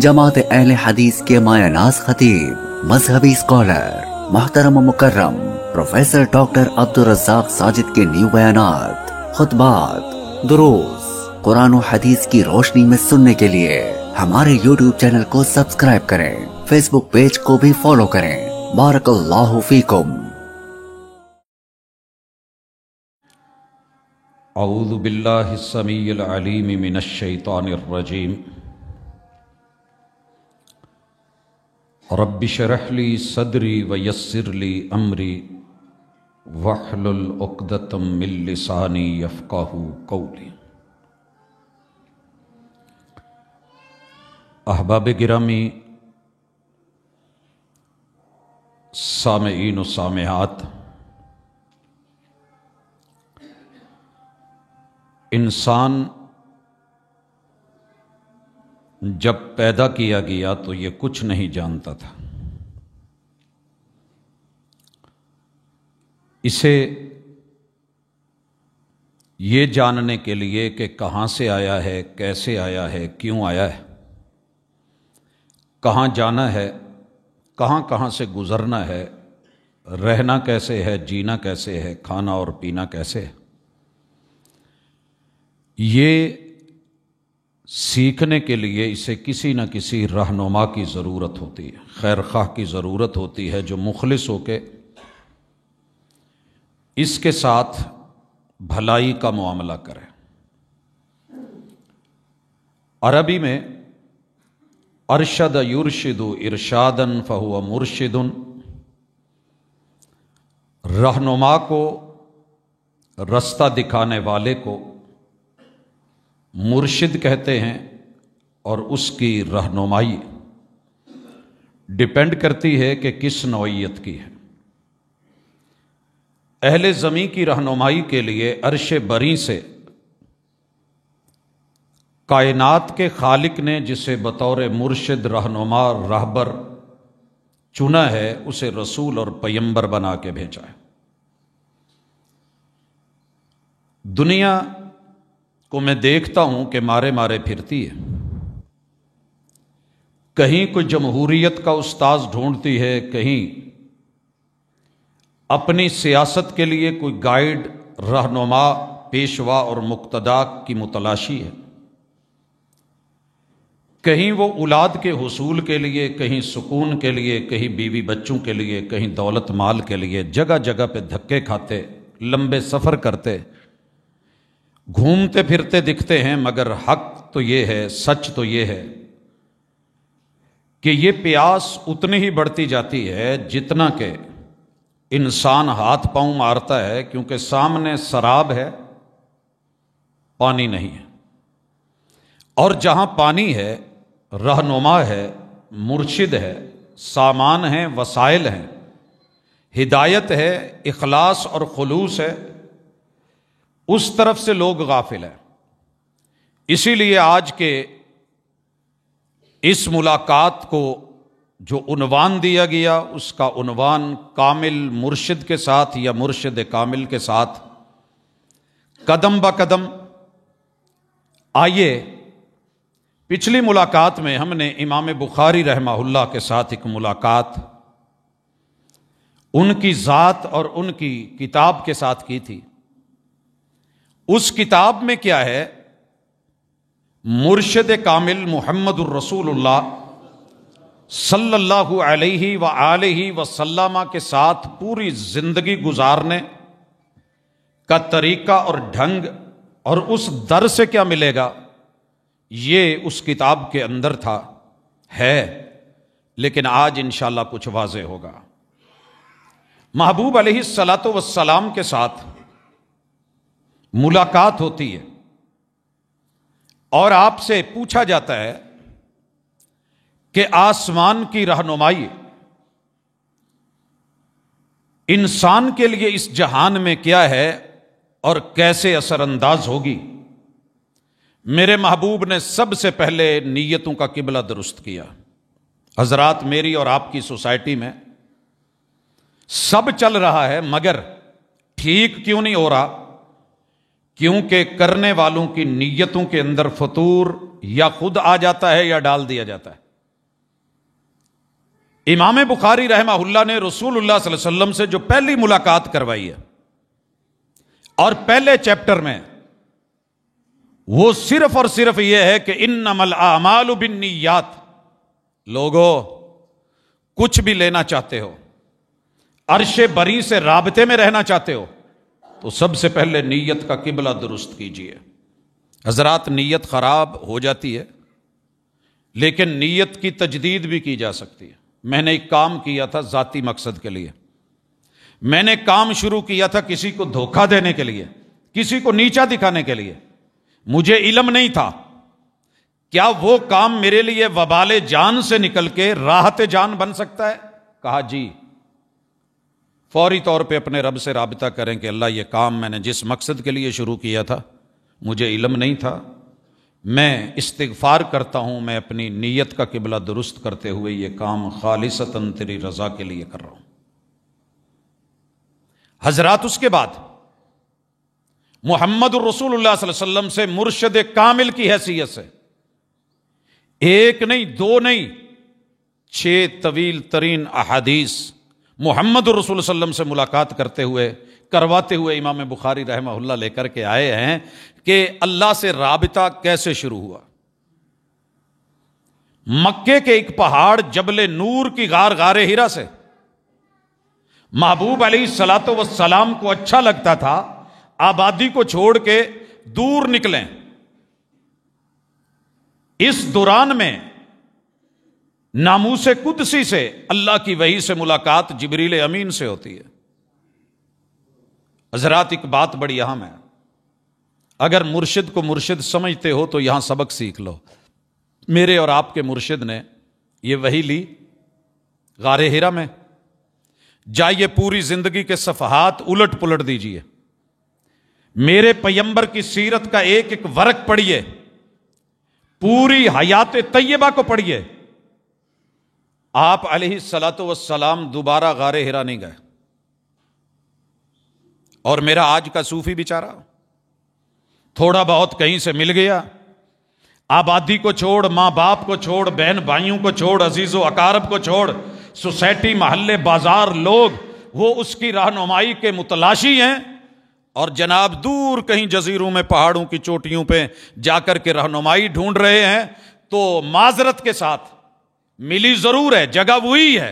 جماعت اہل حدیث کے مایہ ناز خطیب، مذہبی اسکالر، محترم و مکرم پروفیسر ڈاکٹر عبدالرزاق ساجد کے نیو بیانات، خطبات، دروس قرآن و حدیث کی روشنی میں سننے کے لیے ہمارے یوٹیوب چینل کو سبسکرائب کریں، فیس بک پیج کو بھی فالو کریں۔ بارک اللہ فیکم۔ اعوذ باللہ السمیع العلیم من الشیطان الرجیم۔ رب اشرح لی صدری ویسر لی امری واحلل عقدۃ من لسانی یفقہوا قولی۔ احباب گرامی، سامعین و سامعات، انسان جب پیدا کیا گیا تو یہ کچھ نہیں جانتا تھا۔ اسے یہ جاننے کے لیے کہ کہاں سے آیا ہے، کیسے آیا ہے، کیوں آیا ہے، کہاں جانا ہے، کہاں کہاں سے گزرنا ہے، رہنا کیسے ہے، جینا کیسے ہے، کھانا اور پینا کیسے ہے، یہ سیکھنے کے لیے اسے کسی نہ کسی رہنما کی ضرورت ہوتی ہے، خیر خواہ کی ضرورت ہوتی ہے جو مخلص ہو کے اس کے ساتھ بھلائی کا معاملہ کرے۔ عربی میں ارشد یرشد ارشادا فہو مرشد، رہنما کو، رستہ دکھانے والے کو مرشد کہتے ہیں، اور اس کی رہنمائی ڈیپینڈ کرتی ہے کہ کس نوعیت کی ہے۔ اہل زمین کی رہنمائی کے لیے عرش بری سے کائنات کے خالق نے جسے بطور مرشد، رہنما، راہبر چنا ہے، اسے رسول اور پیمبر بنا کے بھیجا ہے۔ دنیا کو میں دیکھتا ہوں کہ مارے مارے پھرتی ہے، کہیں کوئی جمہوریت کا استاذ ڈھونڈتی ہے، کہیں اپنی سیاست کے لیے کوئی گائیڈ، رہنما، پیشوا اور مقتدا کی متلاشی ہے، کہیں وہ اولاد کے حصول کے لیے، کہیں سکون کے لیے، کہیں بیوی بچوں کے لیے، کہیں دولت مال کے لیے، جگہ جگہ پہ دھکے کھاتے، لمبے سفر کرتے، گھومتے پھرتے دکھتے ہیں، مگر حق تو یہ ہے، سچ تو یہ ہے کہ یہ پیاس اتنی ہی بڑھتی جاتی ہے جتنا کہ انسان ہاتھ پاؤں مارتا ہے، کیونکہ سامنے سراب ہے، پانی نہیں ہے، اور جہاں پانی ہے، رہنما ہے، مرشد ہے، سامان ہیں، وسائل ہیں، ہدایت ہے، اخلاص اور خلوص ہے، اس طرف سے لوگ غافل ہیں۔ اسی لیے آج کے اس ملاقات کو جو عنوان دیا گیا، اس کا عنوان کامل مرشد کے ساتھ یا مرشد کامل کے ساتھ قدم با قدم۔ آئیے، پچھلی ملاقات میں ہم نے امام بخاری رحمہ اللہ کے ساتھ ایک ملاقات ان کی ذات اور ان کی کتاب کے ساتھ کی تھی۔ اس کتاب میں کیا ہے؟ مرشد کامل محمد الرسول اللہ صلی اللہ علیہ وآلہ وسلم کے ساتھ پوری زندگی گزارنے کا طریقہ اور ڈھنگ، اور اس در سے کیا ملے گا، یہ اس کتاب کے اندر تھا، ہے، لیکن آج انشاءاللہ کچھ واضح ہوگا۔ محبوب علیہ الصلاۃ والسلام کے ساتھ ملاقات ہوتی ہے اور آپ سے پوچھا جاتا ہے کہ آسمان کی رہنمائی انسان کے لیے اس جہان میں کیا ہے اور کیسے اثر انداز ہوگی۔ میرے محبوب نے سب سے پہلے نیتوں کا قبلہ درست کیا۔ حضرات، میری اور آپ کی سوسائٹی میں سب چل رہا ہے، مگر ٹھیک کیوں نہیں ہو رہا؟ کیونکہ کرنے والوں کی نیتوں کے اندر فطور یا خود آ جاتا ہے یا ڈال دیا جاتا ہے۔ امام بخاری رحمہ اللہ نے رسول اللہ صلی اللہ علیہ وسلم سے جو پہلی ملاقات کروائی ہے اور پہلے چیپٹر میں وہ صرف اور صرف یہ ہے کہ انما الاعمال بالنیات، لوگو کچھ بھی لینا چاہتے ہو، عرش بری سے رابطے میں رہنا چاہتے ہو، تو سب سے پہلے نیت کا قبلہ درست کیجئے۔ حضرات، نیت خراب ہو جاتی ہے لیکن نیت کی تجدید بھی کی جا سکتی ہے۔ میں نے ایک کام کیا تھا ذاتی مقصد کے لیے، میں نے کام شروع کیا تھا کسی کو دھوکہ دینے کے لیے، کسی کو نیچا دکھانے کے لیے، مجھے علم نہیں تھا، کیا وہ کام میرے لیے وبال جان سے نکل کے راحت جان بن سکتا ہے؟ کہا جی۔ فوری طور پہ اپنے رب سے رابطہ کریں کہ اللہ، یہ کام میں نے جس مقصد کے لیے شروع کیا تھا مجھے علم نہیں تھا، میں استغفار کرتا ہوں، میں اپنی نیت کا قبلہ درست کرتے ہوئے یہ کام خالصتاً تیری رضا کے لیے کر رہا ہوں۔ حضرات، اس کے بعد محمد الرسول اللہ صلی اللہ علیہ وسلم سے مرشد کامل کی حیثیت سے ایک نہیں، دو نہیں، 6 طویل ترین احادیث محمد الرسول صلی اللہ علیہ وسلم سے ملاقات کرواتے ہوئے امام بخاری رحمہ اللہ لے کر کے آئے ہیں کہ اللہ سے رابطہ کیسے شروع ہوا۔ مکے کے ایک پہاڑ جبل نور کی غار ہیرا سے محبوب علیہ الصلوۃ والسلام کو اچھا لگتا تھا آبادی کو چھوڑ کے دور نکلیں۔ اس دوران میں ناموس قدسی سے، اللہ کی وحی سے ملاقات جبریل امین سے ہوتی ہے۔ حضرات، ایک بات بڑی اہم ہے، اگر مرشد کو مرشد سمجھتے ہو تو یہاں سبق سیکھ لو۔ میرے اور آپ کے مرشد نے یہ وحی لی غار ہیرا میں، جائیے پوری زندگی کے صفحات الٹ پلٹ دیجئے، میرے پیمبر کی سیرت کا ایک ایک ورق پڑھیے، پوری حیات طیبہ کو پڑھیے۔ آپ علیہ الصلوۃ والسلام دوبارہ غار ہیرا نہیں گئے، اور میرا آج کا صوفی بیچارہ تھوڑا بہت کہیں سے مل گیا، آبادی کو چھوڑ، ماں باپ کو چھوڑ، بہن بھائیوں کو چھوڑ، عزیز و اقارب کو چھوڑ، سوسائٹی، محلے، بازار، لوگ وہ اس کی رہنمائی کے متلاشی ہیں، اور جناب دور کہیں جزیروں میں پہاڑوں کی چوٹیوں پہ جا کر کے رہنمائی ڈھونڈ رہے ہیں۔ تو معذرت کے ساتھ ملی ضرور ہے، جگہ وہی ہے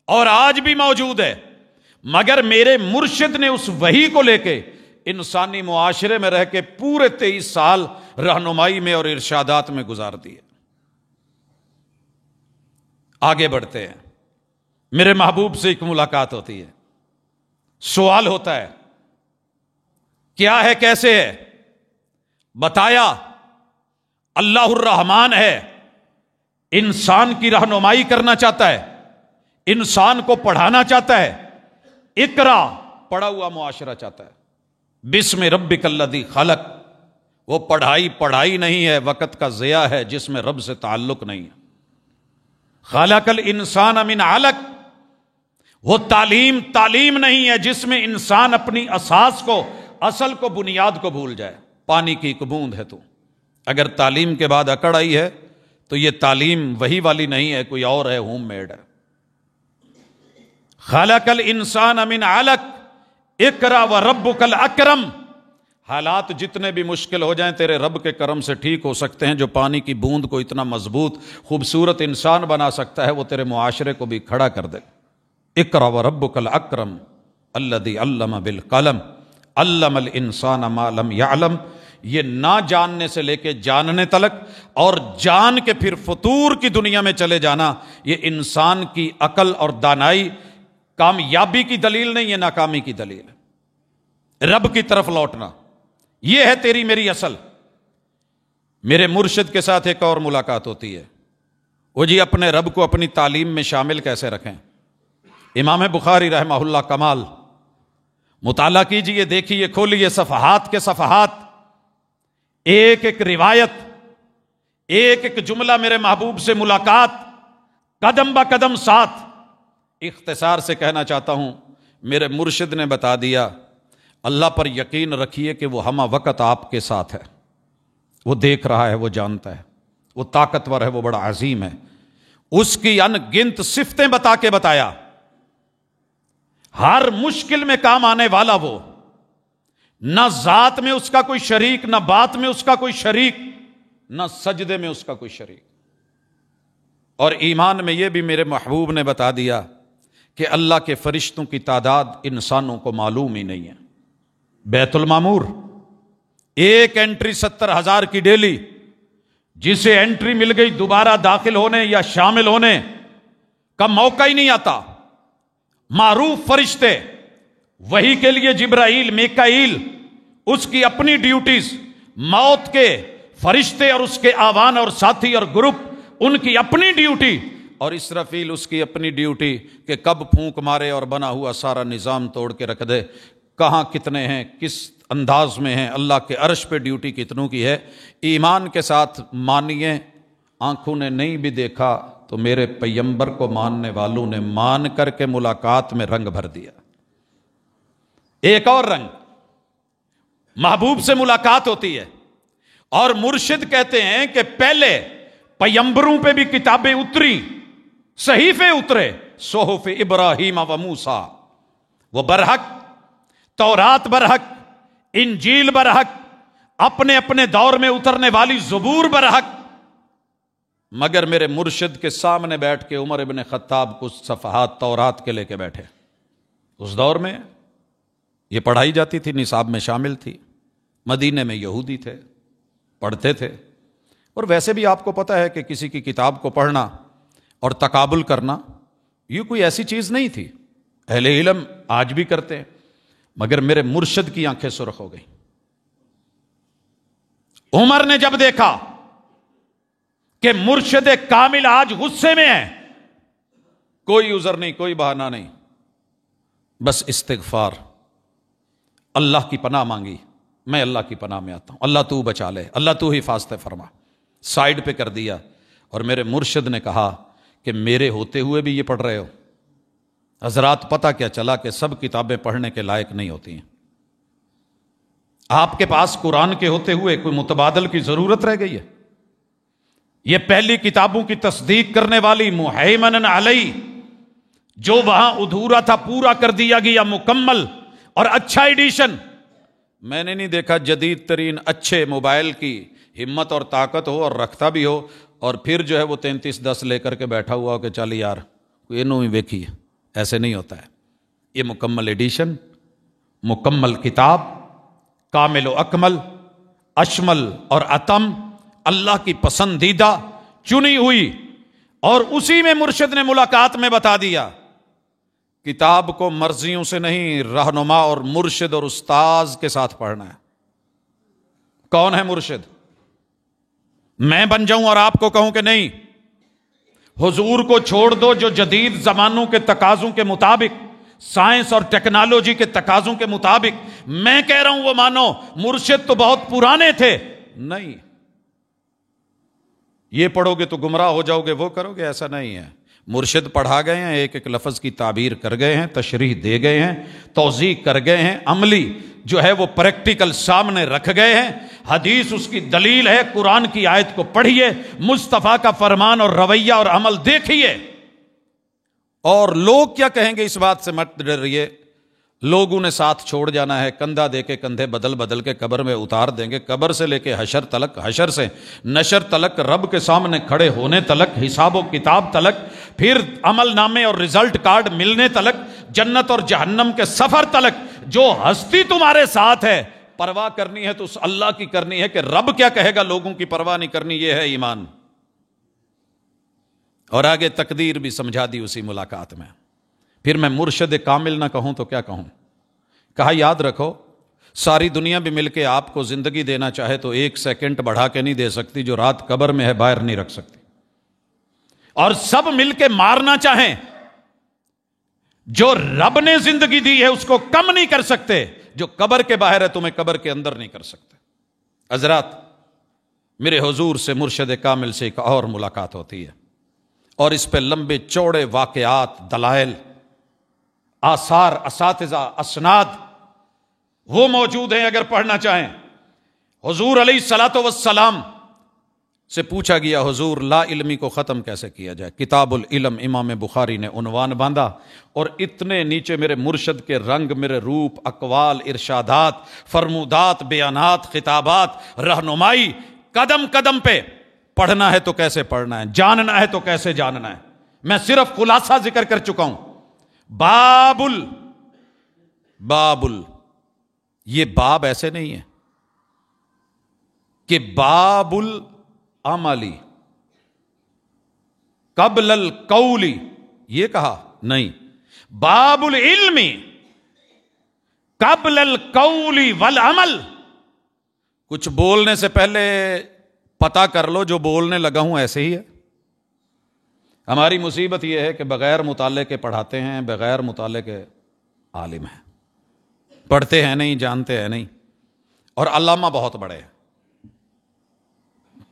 اور آج بھی موجود ہے، مگر میرے مرشد نے اس وحی کو لے کے انسانی معاشرے میں رہ کے پورے 23 سال رہنمائی میں اور ارشادات میں گزار دیے۔ آگے بڑھتے ہیں، میرے محبوب سے ایک ملاقات ہوتی ہے، سوال ہوتا ہے کیا ہے، کیسے ہے؟ بتایا اللہ الرحمن ہے، انسان کی رہنمائی کرنا چاہتا ہے، انسان کو پڑھانا چاہتا ہے، اقرا پڑھا ہوا معاشرہ چاہتا ہے، بسم ربک الذی خلق، وہ پڑھائی نہیں ہے، وقت کا ضیاع ہے جس میں رب سے تعلق نہیں ہے۔ خلق الانسان من علق، وہ تعلیم نہیں ہے جس میں انسان اپنی اساس کو، اصل کو، بنیاد کو بھول جائے۔ پانی کی ایک بوند ہے تو، اگر تعلیم کے بعد اکڑ آئی ہے تو یہ تعلیم وہی والی نہیں ہے، کوئی اور ہے، ہوم میڈ ہے۔ خلق الانسان من علق اقرا وربک الاکرم، حالات جتنے بھی مشکل ہو جائیں تیرے رب کے کرم سے ٹھیک ہو سکتے ہیں۔ جو پانی کی بوند کو اتنا مضبوط خوبصورت انسان بنا سکتا ہے وہ تیرے معاشرے کو بھی کھڑا کر دے۔ اقرا وربک الاکرم الذی علم بالقلم علم الانسان ما لم یعلم، یہ نہ جاننے سے لے کے جاننے تلک اور جان کے پھر فطور کی دنیا میں چلے جانا، یہ انسان کی عقل اور دانائی کامیابی کی دلیل نہیں، یہ ناکامی کی دلیل ہے۔ رب کی طرف لوٹنا، یہ ہے تیری میری اصل۔ میرے مرشد کے ساتھ ایک اور ملاقات ہوتی ہے، وہ جی اپنے رب کو اپنی تعلیم میں شامل کیسے رکھیں۔ امام بخاری رحمہ اللہ کمال، مطالعہ کیجئے، دیکھیے، کھولیے صفحات کے صفحات، ایک ایک روایت، ایک ایک جملہ میرے محبوب سے ملاقات، قدم با قدم ساتھ۔ اختصار سے کہنا چاہتا ہوں، میرے مرشد نے بتا دیا اللہ پر یقین رکھیے کہ وہ ہمہ وقت آپ کے ساتھ ہے، وہ دیکھ رہا ہے، وہ جانتا ہے، وہ طاقتور ہے، وہ بڑا عظیم ہے۔ اس کی ان گنت صفتیں بتا کے بتایا، ہر مشکل میں کام آنے والا وہ، نہ ذات میں اس کا کوئی شریک، نہ بات میں اس کا کوئی شریک، نہ سجدے میں اس کا کوئی شریک۔ اور ایمان میں یہ بھی میرے محبوب نے بتا دیا کہ اللہ کے فرشتوں کی تعداد انسانوں کو معلوم ہی نہیں ہے۔ بیت المعمور ایک انٹری 70,000 کی ڈیلی، جسے انٹری مل گئی دوبارہ داخل ہونے یا شامل ہونے کا موقع ہی نہیں آتا۔ معروف فرشتے، وحی کے لیے جبرائیل، میکائیل، اس کی اپنی ڈیوٹیز، موت کے فرشتے اور اس کے آوان اور ساتھی اور گروپ، ان کی اپنی ڈیوٹی، اور اسرافیل اس کی اپنی ڈیوٹی کہ کب پھونک مارے اور بنا ہوا سارا نظام توڑ کے رکھ دے۔ کہاں کتنے ہیں، کس انداز میں ہیں، اللہ کے عرش پہ ڈیوٹی کتنوں کی ہے۔ ایمان کے ساتھ مانیے، آنکھوں نے نہیں بھی دیکھا تو میرے پیغمبر کو ماننے والوں نے مان کر کے ملاقات میں رنگ بھر دیا۔ ایک اور رنگ، محبوب سے ملاقات ہوتی ہے، اور مرشد کہتے ہیں کہ پہلے پیغمبروں پہ بھی کتابیں اتری، صحیفے اترے، صحف ابراہیم و موسیٰ، وہ برحق، تورات برحق، انجیل برحق، اپنے اپنے دور میں اترنے والی زبور برحق، مگر میرے مرشد کے سامنے بیٹھ کے عمر ابن خطاب کچھ صفحات تورات کے لے کے بیٹھے۔ اس دور میں یہ پڑھائی جاتی تھی، نصاب میں شامل تھی، مدینے میں یہودی تھے، پڑھتے تھے، اور ویسے بھی آپ کو پتہ ہے کہ کسی کی کتاب کو پڑھنا اور تقابل کرنا یہ کوئی ایسی چیز نہیں تھی، اہل علم آج بھی کرتے ہیں، مگر میرے مرشد کی آنکھیں سرخ ہو گئی۔ عمر نے جب دیکھا کہ مرشد کامل آج غصے میں ہے، کوئی عذر نہیں، کوئی بہانہ نہیں، بس استغفار، اللہ کی پناہ مانگی، میں اللہ کی پناہ میں آتا ہوں، اللہ تو بچا لے، اللہ تو حفاظت فرما، سائیڈ پہ کر دیا، اور میرے مرشد نے کہا کہ میرے ہوتے ہوئے بھی یہ پڑھ رہے ہو؟ حضرات پتہ کیا چلا کہ سب کتابیں پڑھنے کے لائق نہیں ہوتی ہیں۔ آپ کے پاس قرآن کے ہوتے ہوئے کوئی متبادل کی ضرورت رہ گئی ہے؟ یہ پہلی کتابوں کی تصدیق کرنے والی مہیمن علیہ، جو وہاں ادھورا تھا پورا کر دیا گیا، مکمل اور اچھا ایڈیشن۔ میں نے نہیں دیکھا جدید ترین اچھے موبائل کی ہمت اور طاقت ہو اور رکھتا بھی ہو، اور پھر جو ہے وہ 3310 لے کر کے بیٹھا ہوا ہو کہ چل یار کوئی انہوں ہی ویکھی ہے۔ ایسے نہیں ہوتا ہے، یہ مکمل ایڈیشن، مکمل کتاب، کامل و اکمل، اشمل اور اتم، اللہ کی پسندیدہ چنی ہوئی، اور اسی میں مرشد نے ملاقات میں بتا دیا کتاب کو مرضیوں سے نہیں، رہنما اور مرشد اور استاذ کے ساتھ پڑھنا ہے۔ کون ہے مرشد؟ میں بن جاؤں اور آپ کو کہوں کہ نہیں، حضور کو چھوڑ دو جو جدید زمانوں کے تقاضوں کے مطابق، سائنس اور ٹیکنالوجی کے تقاضوں کے مطابق میں کہہ رہا ہوں وہ مانو، مرشد تو بہت پرانے تھے۔ نہیں، یہ پڑھو گے تو گمراہ ہو جاؤ گے، وہ کرو گے، ایسا نہیں ہے۔ مرشد پڑھا گئے ہیں، ایک ایک لفظ کی تعبیر کر گئے ہیں، تشریح دے گئے ہیں، توضیح کر گئے ہیں، عملی جو ہے وہ پریکٹیکل سامنے رکھ گئے ہیں، حدیث اس کی دلیل ہے، قرآن کی آیت کو پڑھیے، مصطفیٰ کا فرمان اور رویہ اور عمل دیکھیے۔ اور لوگ کیا کہیں گے اس بات سے مت ڈریے، لوگوں نے ساتھ چھوڑ جانا ہے، کندھا دے کے کندھے بدل بدل کے قبر میں اتار دیں گے، قبر سے لے کے حشر تلک، حشر سے نشر تلک، رب کے سامنے کھڑے ہونے تلک، حساب و کتاب تلک، پھر عمل نامے اور رزلٹ کارڈ ملنے تلک، جنت اور جہنم کے سفر تلک، جو ہستی تمہارے ساتھ ہے، پرواہ کرنی ہے تو اس اللہ کی کرنی ہے کہ رب کیا کہے گا، لوگوں کی پرواہ نہیں کرنی، یہ ہے ایمان۔ اور آگے تقدیر بھی سمجھا دی اسی ملاقات میں۔ پھر میں مرشد کامل نہ کہوں تو کیا کہوں؟ کہا یاد رکھو، ساری دنیا بھی مل کے آپ کو زندگی دینا چاہے تو 1 سیکنڈ بڑھا کے نہیں دے سکتی، جو رات قبر میں ہے باہر نہیں رکھ سکتی، اور سب مل کے مارنا چاہیں، جو رب نے زندگی دی ہے اس کو کم نہیں کر سکتے، جو قبر کے باہر ہے تمہیں قبر کے اندر نہیں کر سکتے۔ حضرات، میرے حضور سے، مرشد کامل سے ایک اور ملاقات ہوتی ہے، اور اس پہ لمبے چوڑے واقعات، دلائل، آثار، اساتذہ، اسناد، وہ موجود ہیں اگر پڑھنا چاہیں. حضور علیہ الصلوۃ والسلام سے پوچھا گیا حضور لا علمی کو ختم کیسے کیا جائے. کتاب العلم امام بخاری نے عنوان باندھا اور اتنے نیچے میرے مرشد کے رنگ، میرے روپ، اقوال، ارشادات، فرمودات، بیانات، خطابات، رہنمائی قدم قدم پہ. پڑھنا ہے تو کیسے پڑھنا ہے، جاننا ہے تو کیسے جاننا ہے. میں صرف خلاصہ ذکر کر چکا ہوں. بابل یہ باب ایسے نہیں ہے کہ باب العملی قبل القولی یہ کہا نہیں. باب العلم قبل القولی والعمل. کچھ بولنے سے پہلے پتا کر لو جو بولنے لگا ہوں ایسے ہی ہے. ہماری مصیبت یہ ہے کہ بغیر مطالعے کے پڑھاتے ہیں، بغیر مطالعے کے عالم ہیں. پڑھتے ہیں نہیں، جانتے ہیں نہیں. اور علامہ بہت بڑے ہیں.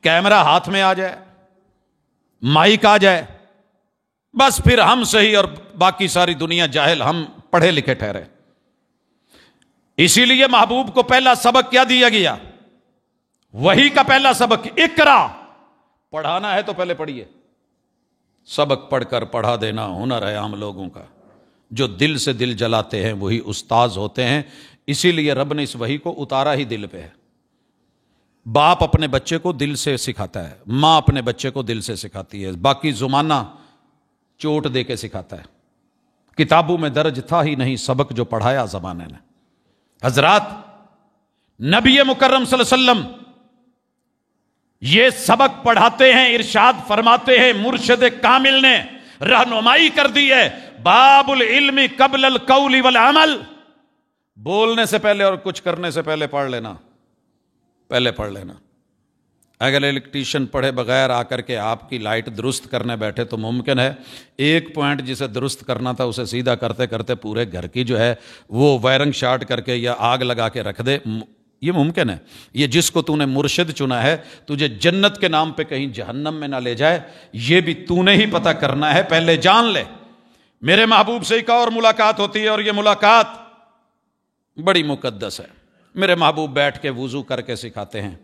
کیمرہ ہاتھ میں آ جائے، مائک آ جائے، بس پھر ہم صحیح اور باقی ساری دنیا جاہل، ہم پڑھے لکھے ٹھہرے. اسی لیے محبوب کو پہلا سبق کیا دیا گیا؟ وحی کا پہلا سبق اقرا. پڑھانا ہے تو پہلے پڑھیے. سبق پڑھ کر پڑھا دینا ہنر ہے عام لوگوں کا. جو دل سے دل جلاتے ہیں وہی استاذ ہوتے ہیں. اسی لیے رب نے اس وحی کو اتارا ہی دل پہ ہے. باپ اپنے بچے کو دل سے سکھاتا ہے، ماں اپنے بچے کو دل سے سکھاتی ہے، باقی زمانہ چوٹ دے کے سکھاتا ہے. کتابوں میں درج تھا ہی نہیں سبق جو پڑھایا زمانے نے. حضرات، نبی مکرم صلی اللہ علیہ وسلم یہ سبق پڑھاتے ہیں، ارشاد فرماتے ہیں، مرشد کامل نے رہنمائی کر دی ہے. باب العلم قبل القول والعمل. بولنے سے پہلے اور کچھ کرنے سے پہلے پڑھ لینا، پہلے پڑھ لینا. اگر الیکٹریشین پڑھے بغیر آ کر کے آپ کی لائٹ درست کرنے بیٹھے تو ممکن ہے ایک پوائنٹ جسے درست کرنا تھا اسے سیدھا کرتے کرتے پورے گھر کی جو ہے وہ وائرنگ شارٹ کر کے یا آگ لگا کے رکھ دے. یہ ممکن ہے. یہ جس کو تو نے مرشد چنا ہے تجھے جنت کے نام پہ کہیں جہنم میں نہ لے جائے، یہ بھی تو نے ہی پتہ کرنا ہے. پہلے جان لے. میرے محبوب سے ایک اور ملاقات ہوتی ہے اور یہ ملاقات بڑی مقدس ہے. میرے محبوب بیٹھ کے وضو کر کے سکھاتے ہیں.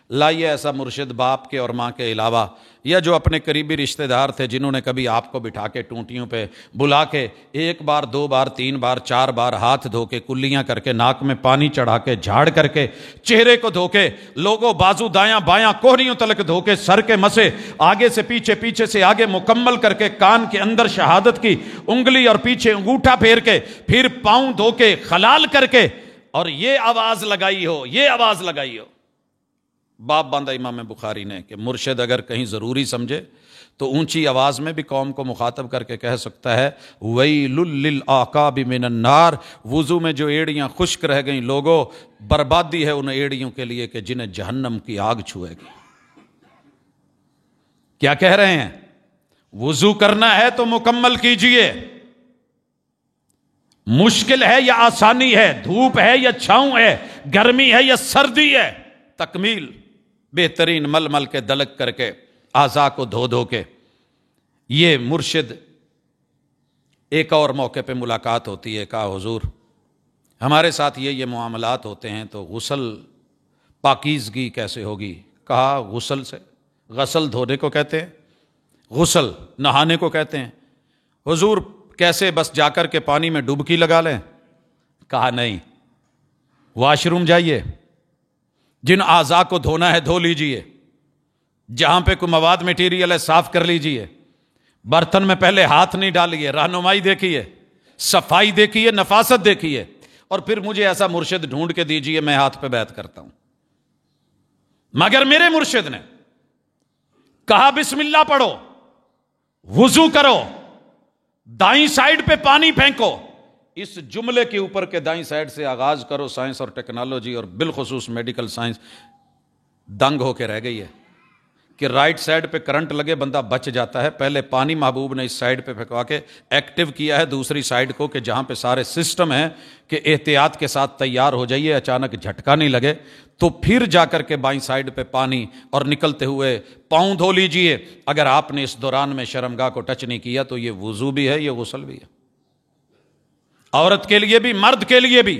لائیے ایسا مرشد باپ کے اور ماں کے علاوہ یا جو اپنے قریبی رشتہ دار تھے جنہوں نے کبھی آپ کو بٹھا کے ٹونٹیوں پہ بلا کے ایک بار، دو بار، تین بار، چار بار ہاتھ دھو کے، کلیاں کر کے، ناک میں پانی چڑھا کے، جھاڑ کر کے، چہرے کو دھو کے، لوگوں بازو دایاں بایاں کوہنیوں تلک دھو کے، سر کے مسے آگے سے پیچھے، پیچھے سے آگے مکمل کر کے، کان کے اندر شہادت کی انگلی اور پیچھے انگوٹھا پھیر کے، پھر پاؤں دھو کے، خلال کر کے، اور یہ آواز لگائی ہو، یہ آواز لگائی ہو. باپ باندھا امام بخاری نے کہ مرشد اگر کہیں ضروری سمجھے تو اونچی آواز میں بھی قوم کو مخاطب کر کے کہہ سکتا ہے ویل للعقاب من النار. وضو میں جو ایڑیاں خشک رہ گئیں لوگوں، بربادی ہے ان ایڑیوں کے لیے کہ جنہیں جہنم کی آگ چھوئے گی. کیا کہہ رہے ہیں؟ وضو کرنا ہے تو مکمل کیجئے. مشکل ہے یا آسانی ہے، دھوپ ہے یا چھاؤں ہے، گرمی ہے یا سردی ہے، تکمیل بہترین مل مل کے دلک کر کے، اعضاء کو دھو دھو کے. یہ مرشد. ایک اور موقع پہ ملاقات ہوتی ہے. کہا حضور ہمارے ساتھ یہ معاملات ہوتے ہیں تو غسل پاکیزگی کیسے ہوگی؟ کہا غسل سے. غسل دھونے کو کہتے ہیں، غسل نہانے کو کہتے ہیں. حضور کیسے؟ بس جا کر کے پانی میں ڈبکی لگا لیں؟ کہا نہیں، واش روم جائیے، جن اعضاء کو دھونا ہے دھو لیجئے، جہاں پہ کوئی مواد مٹیریل ہے صاف کر لیجئے، برتن میں پہلے ہاتھ نہیں ڈالیے، رہنمائی دیکھیے، صفائی دیکھیے، نفاست دیکھیے، اور پھر مجھے ایسا مرشد ڈھونڈ کے دیجئے میں ہاتھ پہ بیعت کرتا ہوں. مگر میرے مرشد نے کہا بسم اللہ پڑھو، وضو کرو، دائیں سائیڈ پہ پانی پھینکو. اس جملے کے اوپر کے دائیں سائیڈ سے آغاز کرو. سائنس اور ٹیکنالوجی اور بالخصوص میڈیکل سائنس دنگ ہو کے رہ گئی ہے کہ رائٹ سائیڈ پہ کرنٹ لگے بندہ بچ جاتا ہے. پہلے پانی محبوب نے اس سائیڈ پہ پھینکوا کے ایکٹیو کیا ہے دوسری سائیڈ کو کہ جہاں پہ سارے سسٹم ہیں کہ احتیاط کے ساتھ تیار ہو جائیے، اچانک جھٹکا نہیں لگے. تو پھر جا کر کے بائیں سائیڈ پہ پانی اور نکلتے ہوئے پاؤں دھو لیجئے. اگر آپ نے اس دوران میں شرمگاہ کو ٹچ نہیں کیا تو یہ وضو بھی ہے، یہ غسل بھی ہے. عورت کے لیے بھی، مرد کے لیے بھی.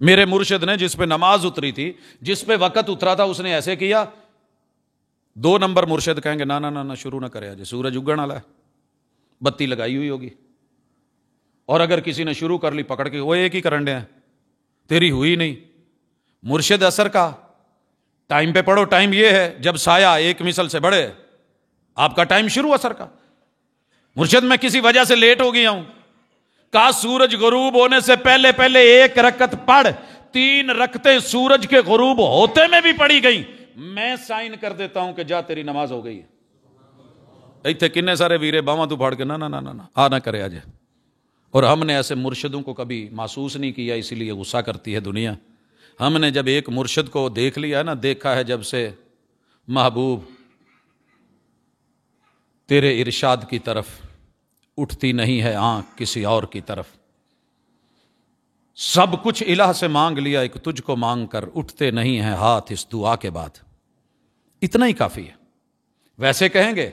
میرے مرشد نے جس پہ نماز اتری تھی، جس پہ وقت اترا تھا، اس نے ایسے کیا. 2 نمبر مرشد کہیں گے نہ شروع نہ کرے، آج سورج اگن والا ہے، بتی لگائی ہوئی ہوگی. اور اگر کسی نے شروع کر لی پکڑ کے، وہ ایک ہی کرن ڈے ہیں، تیری ہوئی نہیں. مرشد اثر کا ٹائم پہ پڑھو، ٹائم یہ ہے جب سایہ 1 مثل سے بڑھے، آپ کا ٹائم شروع اثر کا. مرشد میں کسی وجہ سے لیٹ ہو گیا ہوں، کہا سورج غروب ہونے سے پہلے 1 رکعت پڑھ. 3 رکعتیں سورج کے غروب ہوتے میں بھی پڑھی گئی، میں سائن کر دیتا ہوں کہ جا تیری نماز ہو گئی. ایتھے کنے سارے ویرے باواں تو پھاڑ کے نہ نہ کرے آج. اور ہم نے ایسے مرشدوں کو کبھی محسوس نہیں کیا، اسی لیے غصہ کرتی ہے دنیا. ہم نے جب ایک مرشد کو دیکھ لیا نا، دیکھا ہے جب سے، محبوب تیرے ارشاد کی طرف اٹھتی نہیں ہے آنکھ کسی اور کی طرف. سب کچھ الہ سے مانگ لیا، ایک تجھ کو مانگ کر اٹھتے نہیں ہیں ہاتھ اس دعا کے بعد. اتنا ہی کافی ہے. ویسے کہیں گے،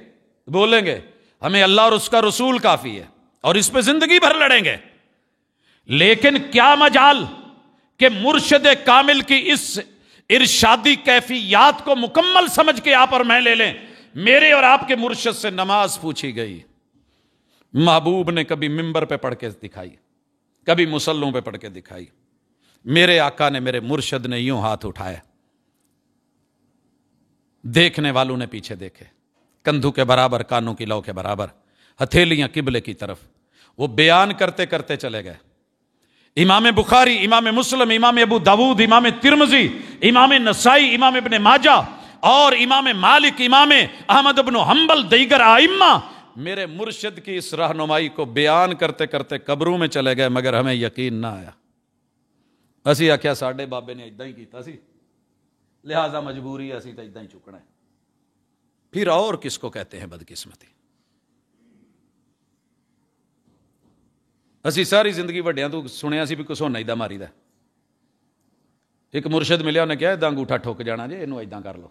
بولیں گے ہمیں اللہ اور اس کا رسول کافی ہے، اور اس پہ زندگی بھر لڑیں گے. لیکن کیا مجال کہ مرشد کامل کی اس ارشادی کیفیات کو مکمل سمجھ کے آپ اور میں لے لیں. میرے اور آپ کے مرشد سے نماز پوچھی گئی، محبوب نے کبھی ممبر پہ پڑھ کے دکھائی، کبھی مصلوں پہ پڑھ کے دکھائی. میرے آقا نے، میرے مرشد نے یوں ہاتھ اٹھایا، دیکھنے والوں نے پیچھے دیکھے، کندھوں کے برابر، کانوں کی لو کے برابر، ہتھیلیاں قبلے کی طرف. وہ بیان کرتے کرتے چلے گئے. امام بخاری، امام مسلم، امام ابو داود، امام ترمذی، امام نسائی، امام ابن ماجہ اور امام مالک، امام احمد بن حنبل، دیگر ائمہ میرے مرشد کی اس رہنمائی کو بیان کرتے کرتے قبروں میں چلے گئے، مگر ہمیں یقین نہ آیا. اسی آخیا ساڈے بابے نے اداں ہی کیتا سی، لہذا مجبوری ہے، اسی تو اداں ہی چکنا ہے. پھر اور کس کو کہتے ہیں بدقسمتی؟ اسی ساری زندگی وڈیاں تو سنیا سی بھی کچھ ہونا ایدا ماری دا. ایک مرشد ملیا، انہیں کہا ایدا انگوٹھا ٹھک جانا جی، اینو ایدا کر لو،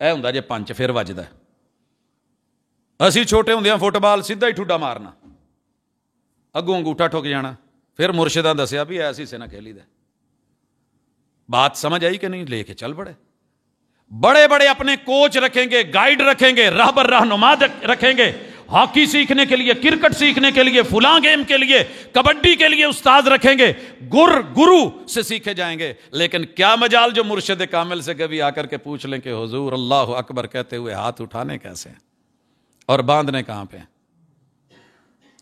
اے ہوندا جے پنچ پھر وجدا. اسی چھوٹے ہوندیاں فٹ بال سیدھا ہی ٹھڈا مارنا، اگوں انگوٹھا ٹھک جانا. پھر مرشداں دسیا بھی ایسی سے نہ کھیلی دا. بات سمجھ آئی کہ نہیں؟ لے کے چل پڑے. بڑے بڑے اپنے کوچ رکھیں گے، گائیڈ رکھیں گے، راہبر رہنما رکھیں گے، ہاکی سیکھنے کے لیے، کرکٹ سیکھنے کے لیے، فلاں گیم کے لیے، کبڈی کے لیے استاد رکھیں گے، گرو سے سیکھے جائیں گے. لیکن کیا مجال جو مرشد کامل سے کبھی آ کر کے پوچھ لیں کہ حضور اللہ اکبر کہتے ہوئے ہاتھ اٹھانے کیسے ہیں اور باندھنے کہاں پہ ہیں؟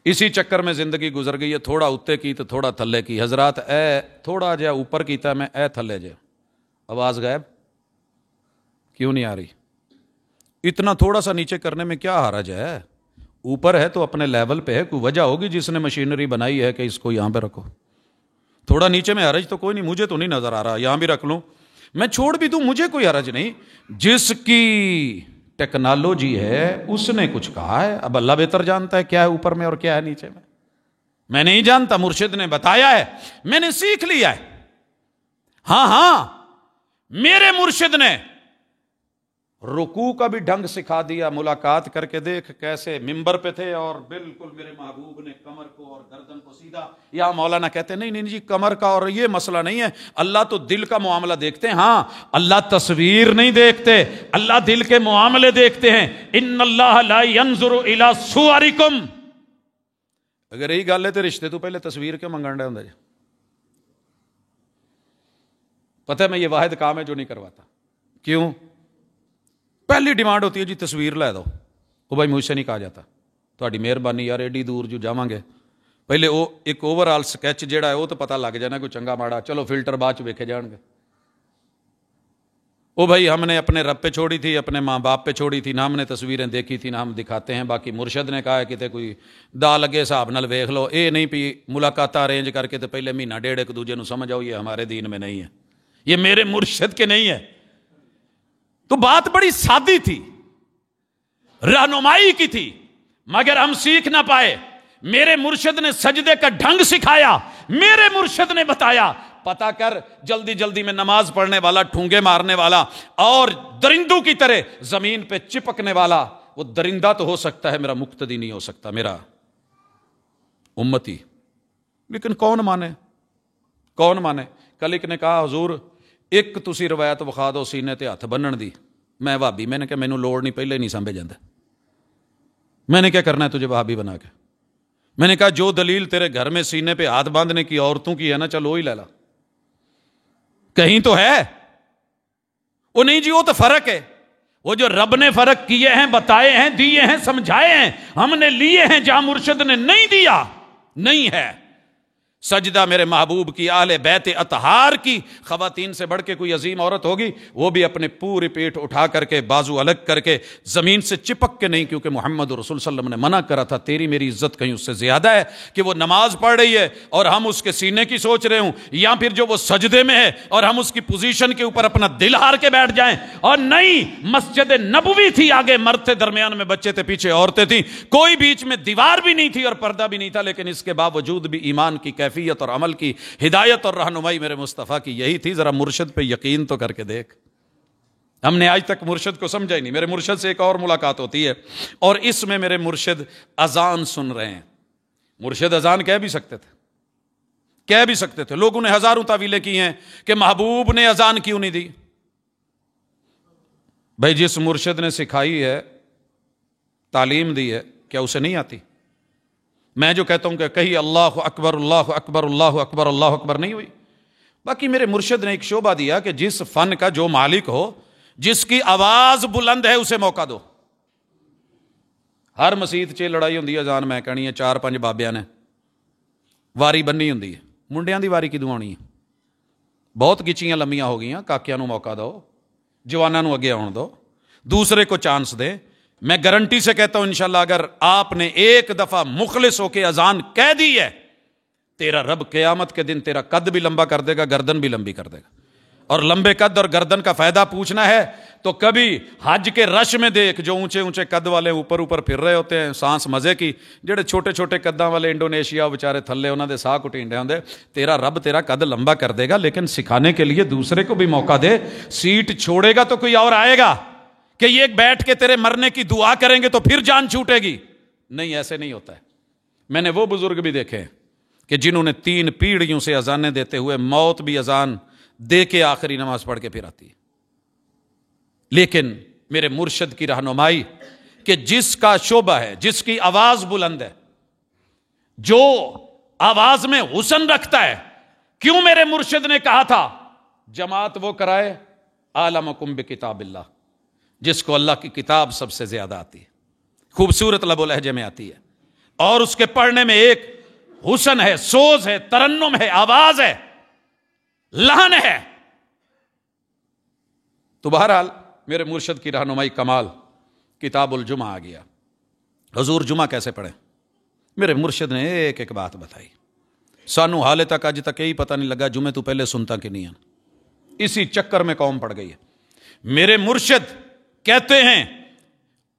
اسی چکر میں زندگی گزر گئی ہے. تھوڑا اتے کی تو تھوڑا تھلے کی. حضرات اے تھوڑا جا اوپر کیتا میں، اے تھلے جا. آواز غائب کیوں نہیں آ رہی؟ اتنا تھوڑا سا نیچے کرنے میں کیا حرج ہے؟ اوپر ہے تو اپنے لیول پہ ہے، کوئی وجہ ہوگی جس نے مشینری بنائی ہے کہ اس کو یہاں پہ رکھو. تھوڑا نیچے میں حرج تو کوئی نہیں، مجھے تو نہیں نظر آ رہا. یہاں بھی رکھ لوں، میں چھوڑ بھی دوں، مجھے کوئی حرج نہیں. جس کی ٹیکنالوجی ہے اس نے کچھ کہا ہے. اب اللہ بہتر جانتا ہے کیا ہے اوپر میں اور کیا ہے نیچے میں نہیں جانتا. مرشد نے بتایا ہے، میں نے سیکھ لیا ہے. ہاں میرے مرشد نے رکوع کا بھی ڈھنگ سکھا دیا. ملاقات کر کے دیکھ کیسے ممبر پہ تھے اور بالکل میرے محبوب نے کمر کو اور گردن کو سیدھا. یا مولانا کہتے ہیں نہیں جی کمر کا اور یہ مسئلہ نہیں ہے، اللہ تو دل کا معاملہ دیکھتے ہیں. ہاں اللہ تصویر نہیں دیکھتے، اللہ دل کے معاملے دیکھتے ہیں. ان اللہ لا ينظر الى صورکم. اگر یہی گل ہے تو رشتے تو پہلے تصویر کیوں منگان رہا ہوں جی؟ پتہ ہے میں یہ واحد کام ہے جو نہیں کرواتا. کیوں؟ پہلی ڈیمانڈ ہوتی ہے جی تصویر لے دو. وہ بھائی مجھ سے نہیں کہا جاتا، تھوڑی مہربانی یار ایڈی دور جو جاواں گے پہلے وہ ایک اوور آل سکیچ جہا ہے وہ تو پتہ لگ جانا کوئی چنگا ماڑا، چلو فلٹر بعد چ ویکھے جان گے. وہ بھائی ہم نے اپنے رب پہ چھوڑی تھی، اپنے ماں باپ پہ چھوڑی تھی، نہ ہم نے تصویریں دیکھی تھی نہ ہم دکھاتے ہیں. باقی مرشد نے کہا ہے کہ کوئی دا لگے حساب نال ویکھ لو. اے نہیں پی ملاقات ارینج کر کے تو پہلے مہینہ ڈیڑھ ایک دوجے نو سمجھ آؤ یہ ہمارے دین میں نہیں ہے، یہ میرے مرشد کے نہیں ہے. تو بات بڑی سادی تھی، رہنمائی کی تھی، مگر ہم سیکھ نہ پائے. میرے مرشد نے سجدے کا ڈھنگ سکھایا، میرے مرشد نے بتایا پتا کر جلدی جلدی میں نماز پڑھنے والا، ٹھونگے مارنے والا اور درندوں کی طرح زمین پہ چپکنے والا وہ درندہ تو ہو سکتا ہے، میرا مقتدی نہیں ہو سکتا، میرا امتی. لیکن کون مانے؟ کون مانے؟ کل ایک نے کہا حضور ایک تسی روایت وکھا دو سینے تے ہاتھ بنن دی، میں وہابی، میں نے کہا مینوں لوڑ نہیں، پہلے نہیں سمجھ جاندا، میں نے کیا کرنا ہے تجھے وہابی بنا کے؟ میں نے کہا جو دلیل تیرے گھر میں سینے پہ ہاتھ باندھنے کی عورتوں کی ہے نا، چلو وہی لے لا، کہیں تو ہے وہ نہیں جی، وہ تو فرق ہے، وہ جو رب نے فرق کیے ہیں، بتائے ہیں، دیے ہیں، سمجھائے ہیں، ہم نے لیے ہیں، جہاں مرشد نے نہیں دیا نہیں ہے۔ سجدہ میرے محبوب کی، اہل بیت اطہار کی، خواتین سے بڑھ کے کوئی عظیم عورت ہوگی؟ وہ بھی اپنے پوری پیٹ اٹھا کر کے، بازو الگ کر کے، زمین سے چپک کے نہیں، کیونکہ محمد رسول صلی اللہ علیہ وسلم نے منع کرا تھا تیری میری عزت کہیں اس سے زیادہ ہے کہ وہ نماز پڑھ رہی ہے اور ہم اس کے سینے کی سوچ رہے ہوں، یا پھر جو وہ سجدے میں ہے اور ہم اس کی پوزیشن کے اوپر اپنا دل ہار کے بیٹھ جائیں۔ اور نہیں، مسجد نبوی تھی، آگے مرد تھے، درمیان میں بچے تھے، پیچھے عورتیں تھیں، کوئی بیچ میں دیوار بھی نہیں تھی اور پردہ بھی نہیں تھا، لیکن اس کے باوجود بھی ایمان کی کیفیت اور عمل کی ہدایت اور رہنمائی میرے مصطفیٰ کی یہی تھی۔ ذرا مرشد پہ یقین تو کر کے دیکھ۔ ہم نے آج تک مرشد کو سمجھا ہی نہیں۔ میرے مرشد سے ایک اور ملاقات ہوتی ہے اور اس میں میرے مرشد اذان سن رہے ہیں۔ مرشد اذان کہہ بھی سکتے تھے، لوگوں نے ہزاروں تعویلیں کی ہیں کہ محبوب نے اذان کیوں نہیں دی۔ بھائی جس مرشد نے سکھائی ہے، تعلیم دی ہے، کیا اسے نہیں آتی؟ میں جو کہتا ہوں کہ کہیں اللہ اکبر اللہ اکبر اللہ اکبر اللہ اکبر نہیں ہوئی۔ باقی میرے مرشد نے ایک شعبہ دیا کہ جس فن کا جو مالک ہو، جس کی آواز بلند ہے، اسے موقع دو۔ ہر مسیت چ لڑائی ہوندی ہے، اذان میں کہنی ہے، 4-5 بابیاں نے واری بننی ہوندی ہے، منڈیاں دی واری کدوں آنی ہے؟ بہت گچیاں لمیاں ہو گئیاں، کاکیاں نو موقع دو، جواناں نو اگے آن دو، دوسرے کو چانس دے۔ میں گارنٹی سے کہتا ہوں انشاءاللہ اگر آپ نے ایک دفعہ مخلص ہو کے اذان کہہ دی ہے، تیرا رب قیامت کے دن تیرا قد بھی لمبا کر دے گا، گردن بھی لمبی کر دے گا۔ اور لمبے قد اور گردن کا فائدہ پوچھنا ہے تو کبھی حج کے رش میں دیکھ، جو اونچے اونچے قد والے اوپر پھر رہے ہوتے ہیں سانس مزے کی، جڑے چھوٹے چھوٹے قداں والے انڈونیشیا بچارے تھلے انہاں دے ساہ کٹینڈے ہوندے، تیرا رب تیرا قد لمبا کر دے گا، لیکن سکھانے کے لیے دوسرے کو بھی موقع دے۔ سیٹ چھوڑے گا تو کوئی اور آئے گا کہ یہ بیٹھ کے تیرے مرنے کی دعا کریں گے تو پھر جان چھوٹے گی؟ نہیں، ایسے نہیں ہوتا ہے۔ میں نے وہ بزرگ بھی دیکھے کہ جنہوں نے 3 پیڑھیوں سے اذانیں دیتے ہوئے موت بھی اذان دے کے آخری نماز پڑھ کے پھر آتی ہے۔ لیکن میرے مرشد کی رہنمائی کہ جس کا شعبہ ہے، جس کی آواز بلند ہے، جو آواز میں حسن رکھتا ہے، کیوں میرے مرشد نے کہا تھا جماعت وہ کرائے عالمکم بکتاب اللہ، جس کو اللہ کی کتاب سب سے زیادہ آتی ہے، خوبصورت لب و لہجے میں آتی ہے، اور اس کے پڑھنے میں ایک حسن ہے، سوز ہے، ترنم ہے، آواز ہے، لحن ہے۔ تو بہرحال میرے مرشد کی رہنمائی کمال، کتاب الجمعہ آ گیا۔ حضور جمعہ کیسے پڑھیں؟ میرے مرشد نے ایک ایک بات بتائی۔ سانو حالے تک اج تک یہی پتہ نہیں لگا جمعے تو پہلے سنتا کہ نہیں ہے، اسی چکر میں قوم پڑ گئی ہے۔ میرے مرشد کہتے ہیں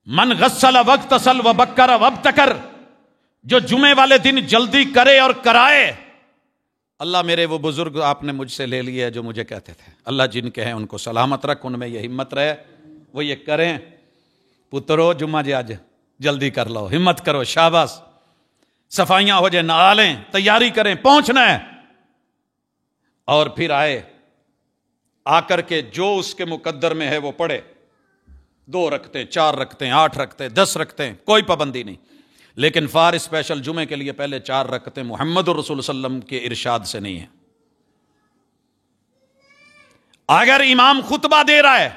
من غسل واغتسل وبکر وابتکر، جو جمعے والے دن جلدی کرے اور کرائے۔ اللہ میرے وہ بزرگ آپ نے مجھ سے لے لیے ہے جو مجھے کہتے تھے، اللہ جن کے ہیں ان کو سلامت رکھ، ان میں یہ ہمت رہے، وہ یہ کریں پترو جمعہ جی آج جلدی کر لو، ہمت کرو، شاباش، صفائیاں ہو جائیں، نہا لیں، تیاری کریں، پہنچنا ہے۔ اور پھر آئے، آ کر کے جو اس کے مقدر میں ہے وہ پڑھے، 2 رکھتے، 4 رکھتے، 8 رکھتے، 10 رکھتے، کوئی پابندی نہیں، لیکن فار اسپیشل جمعے کے لیے پہلے 4 رکھتے محمد الرسول صلی اللہ علیہ وسلم کے ارشاد سے نہیں ہے۔ اگر امام خطبہ دے رہا ہے،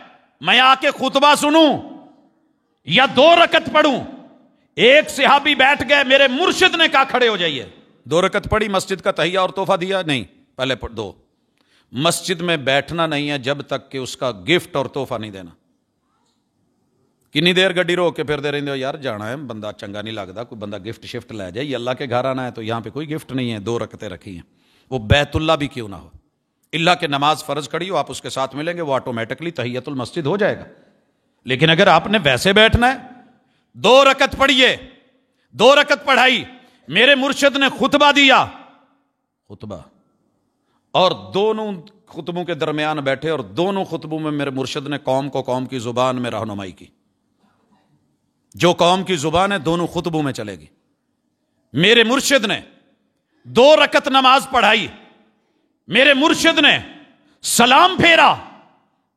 میں آ کے خطبہ سنوں یا 2 رکعت پڑھوں؟ ایک صحابی بیٹھ گئے، میرے مرشد نے کہا کھڑے ہو جائیے، 2 رکعت پڑھی، مسجد کا تحیہ اور تحفہ دیا، نہیں، پہلے 2۔ مسجد میں بیٹھنا نہیں ہے جب تک کہ اس کا گفٹ اور تحفہ نہیں دینا۔ کنی دیر گڈی روک کے پھر دے رہے ہو، یار جانا ہے، بندہ چنگا نہیں لگتا، کوئی بندہ گفٹ شفٹ لے جائے، یہ اللہ کے گھر آنا ہے تو یہاں پہ کوئی گفٹ نہیں ہے، 2 رکعتیں رکھی ہیں، وہ بیت اللہ بھی کیوں نہ ہو، اللہ کے نماز فرض کھڑی ہو، آپ اس کے ساتھ ملیں گے، وہ آٹومیٹکلی تحیت المسجد ہو جائے گا۔ لیکن اگر آپ نے ویسے بیٹھنا ہے، 2 رکعت پڑھیے، 2 رکعت پڑھائی، میرے مرشد نے خطبہ دیا، خطبہ، اور دونوں خطبوں کے درمیان بیٹھے، اور دونوں خطبوں میں میرے مرشد نے قوم کو قوم کی زبان میں رہنمائی کی، جو قوم کی زبان ہے دونوں خطبوں میں چلے گی۔ میرے مرشد نے 2 رکعت نماز پڑھائی، میرے مرشد نے سلام پھیرا.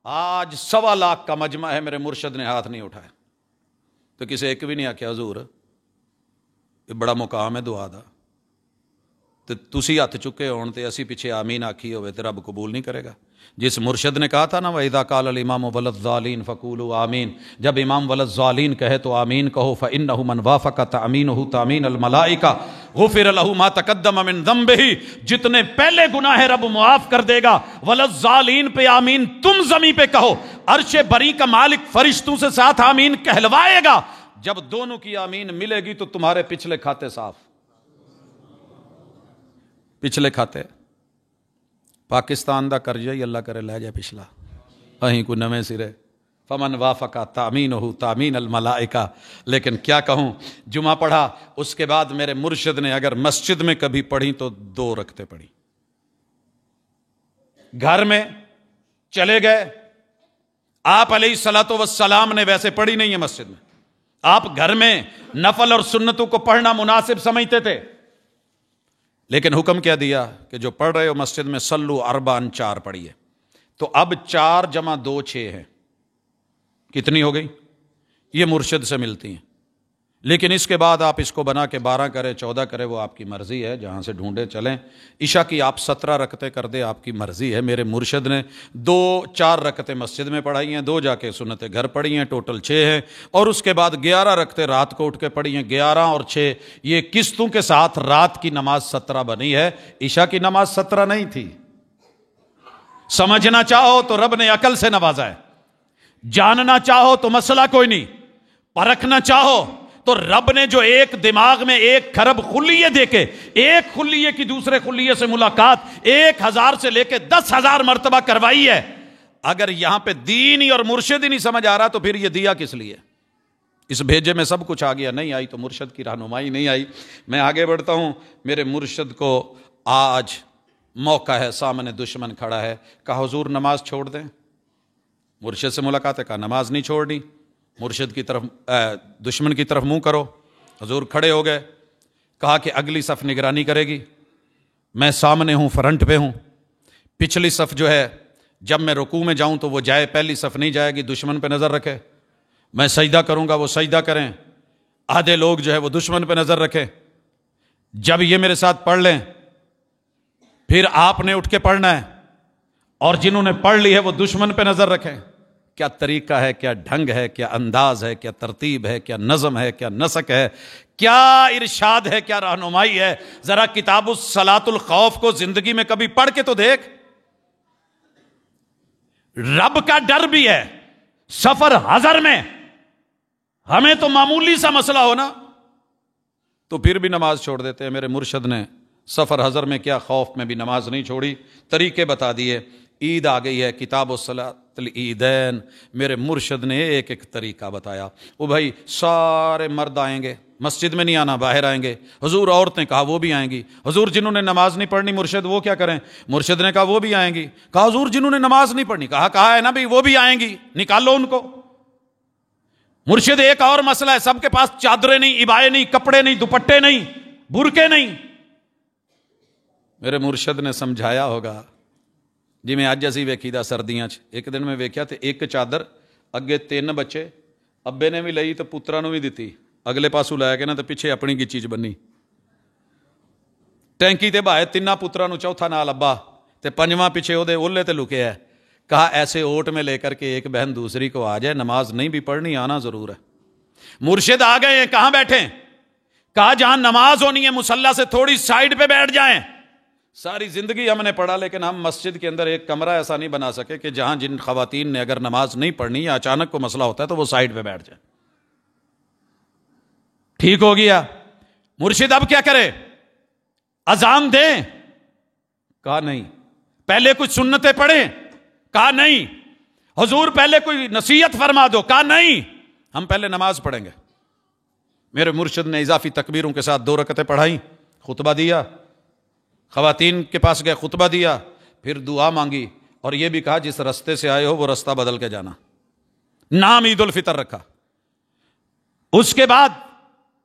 آج 1.25 لاکھ کا مجمع ہے, میرے مرشد نے ہاتھ نہیں اٹھایا. تو کسی ایک بھی نہیں آکھیا حضور یہ بڑا مقام ہے دعا دا, تو تسی ہاتھ چکے ہون تے اسی پیچھے آمین آکھی ہوئے تے رب قبول نہیں کرے گا. جس مرشد نے کہا تھا نا وَإِذَا قَالَ الْإِمَامُ وَلَلضَّالِينَ فَقُولُوا آمین, جب امام وَلَلضَّالِينَ کہے تو آمین کہو. فَإِنَّهُ مَنْ وَافَقَ تَأْمِينُهُ تَأْمِينَ الْمَلَائِكَةِ غُفِرَ لَهُ مَا تَقَدَّمَ مِنْ ذَنبِهِ, جتنے پہلے گناہ ہے رب معاف کر دے گا. وَلَلضَّالِينَ پہ آمین تم زمین پہ کہو, عرش بری کا مالک فرشتوں سے ساتھ آمین کہلوائے گا. جب دونوں کی آمین ملے گی تو تمہارے پچھلے کھاتے صاف, پچھلے کھاتے. پاکستان دا قرضہ ہی اللہ کرے لے جائے پچھلا, اہیں کو نویں سرے. فمن وافقا تامینہ تامین الملائکہ. لیکن کیا کہوں, جمعہ پڑھا اس کے بعد میرے مرشد نے اگر مسجد میں کبھی پڑھی تو 2 رکعتیں پڑھی, گھر میں چلے گئے. آپ علیہ الصلوۃ والسلام نے ویسے پڑھی نہیں ہے مسجد میں, آپ گھر میں نفل اور سنتوں کو پڑھنا مناسب سمجھتے تھے. لیکن حکم کیا دیا کہ جو پڑھ رہے ہو مسجد میں صلو اربعن 4 پڑھیے. تو اب 4 + 2 6 ہے, کتنی ہو گئی؟ یہ مرشد سے ملتی ہیں. لیکن اس کے بعد آپ اس کو بنا کے 12 کرے 14 کرے وہ آپ کی مرضی ہے, جہاں سے ڈھونڈے چلیں. عشاء کی آپ 17 رکعتیں کر دے آپ کی مرضی ہے. میرے مرشد نے 4 رکعتیں مسجد میں پڑھائی ہیں, 2 جا کے سنت گھر پڑھی ہیں, ٹوٹل 6 ہیں. اور اس کے بعد 11 رکعتیں رات کو اٹھ کے پڑھی ہیں. 11 اور 6 یہ قسطوں کے ساتھ رات کی نماز 17 بنی ہے. عشاء کی نماز 17 نہیں تھی. سمجھنا چاہو تو رب نے عقل سے نوازا ہے, جاننا چاہو تو مسئلہ کوئی نہیں, پرکھنا چاہو تو رب نے جو ایک دماغ میں 1 کھرب خلیے دے کے ایک خلیے کی دوسرے خلیے سے ملاقات 1000 سے لے کے 10,000 مرتبہ کروائی ہے. اگر یہاں پہ دین ہی اور مرشد ہی نہیں سمجھ آ رہا تو پھر یہ دیا کس لیے؟ اس بھیجے میں سب کچھ آ گیا, نہیں آئی تو مرشد کی رہنمائی نہیں آئی. میں آگے بڑھتا ہوں. میرے مرشد کو آج موقع ہے, سامنے دشمن کھڑا ہے, کہا حضور نماز چھوڑ دیں. مرشد سے ملاقات ہے, کہا نماز نہیں چھوڑنی, مرشد کی طرف دشمن کی طرف منہ کرو. حضور کھڑے ہو گئے, کہا کہ اگلی صف نگرانی کرے گی, میں سامنے ہوں, فرنٹ پہ ہوں. پچھلی صف جو ہے جب میں رکوع میں جاؤں تو وہ جائے, پہلی صف نہیں جائے گی, دشمن پہ نظر رکھے. میں سجدہ کروں گا وہ سجدہ کریں, آدھے لوگ جو ہے وہ دشمن پہ نظر رکھیں. جب یہ میرے ساتھ پڑھ لیں پھر آپ نے اٹھ کے پڑھنا ہے, اور جنہوں نے پڑھ لی ہے وہ دشمن پہ نظر رکھیں. کیا طریقہ ہے, کیا ڈھنگ ہے, کیا انداز ہے, کیا ترتیب ہے, کیا نظم ہے, کیا نسق ہے, کیا ارشاد ہے, کیا رہنمائی ہے. ذرا کتاب الصلاۃ الخوف کو زندگی میں کبھی پڑھ کے تو دیکھ. رب کا ڈر بھی ہے. سفر حضر میں ہمیں تو معمولی سا مسئلہ ہونا تو پھر بھی نماز چھوڑ دیتے ہیں. میرے مرشد نے سفر حضر میں کیا, خوف میں بھی نماز نہیں چھوڑی, طریقے بتا دیے. عید آ گئی ہے, کتاب الصلاۃ العیدین, میرے مرشد نے ایک ایک طریقہ بتایا. وہ بھائی سارے مرد آئیں گے, مسجد میں نہیں آنا, باہر آئیں گے. حضور عورتیں, کہا وہ بھی آئیں گی. حضور جنہوں نے نماز نہیں پڑھنی مرشد وہ کیا کریں؟ مرشد نے کہا وہ بھی آئیں گی. کہا حضور جنہوں نے نماز نہیں پڑھنی, کہا ہے نا بھائی وہ بھی آئیں گی, نکالو ان کو. مرشد ایک اور مسئلہ ہے, سب کے پاس چادریں نہیں, عبائے نہیں, کپڑے نہیں, دوپٹے نہیں, برقعے نہیں. میرے مرشد نے سمجھایا ہوگا جی. میں اج اسی ویکھی دا سردیاں ایک دن میں ویکھیا تے ایک چادر اگے 3 بچے, ابے نے بھی لئی تو پتراں نوں بھی دتی, اگلے پاسوں لے کے نا تے پیچھے اپنی گچی چ بنی. ٹینکی تے بہائے 3 پتراں نوں, چوتھا نال ابا تے 5واں پیچھے او دے اولے تے لکیا ہے. کہا ایسے اوٹ میں لے کر کے ایک بہن دوسری کو آ جائے, نماز نہیں بھی پڑھنی, آنا ضرور ہے. مرشد آ گئے ہیں, کہاں بیٹھیں؟ کہا جہاں نماز ہونی ہے مصلی سے تھوڑی سائڈ پہ بیٹھ جائیں. ساری زندگی ہم نے پڑھا لیکن ہم مسجد کے اندر ایک کمرہ ایسا نہیں بنا سکے کہ جہاں جن خواتین نے اگر نماز نہیں پڑھنی یا اچانک کو مسئلہ ہوتا ہے تو وہ سائڈ پہ بیٹھ جائیں. ٹھیک ہو گیا. مرشد اب کیا کرے؟ اذان دیں؟ کہا نہیں. پہلے کچھ سنتیں پڑھیں؟ کہا نہیں. حضور پہلے کوئی نصیحت فرما دو؟ کہا نہیں, ہم پہلے نماز پڑھیں گے. میرے مرشد نے اضافی تکبیروں کے ساتھ 2 رکعتیں پڑھائیں, خطبہ دیا, خواتین کے پاس گئے, خطبہ دیا, پھر دعا مانگی, اور یہ بھی کہا جس رستے سے آئے ہو وہ رستہ بدل کے جانا. نام عید الفطر رکھا. اس کے بعد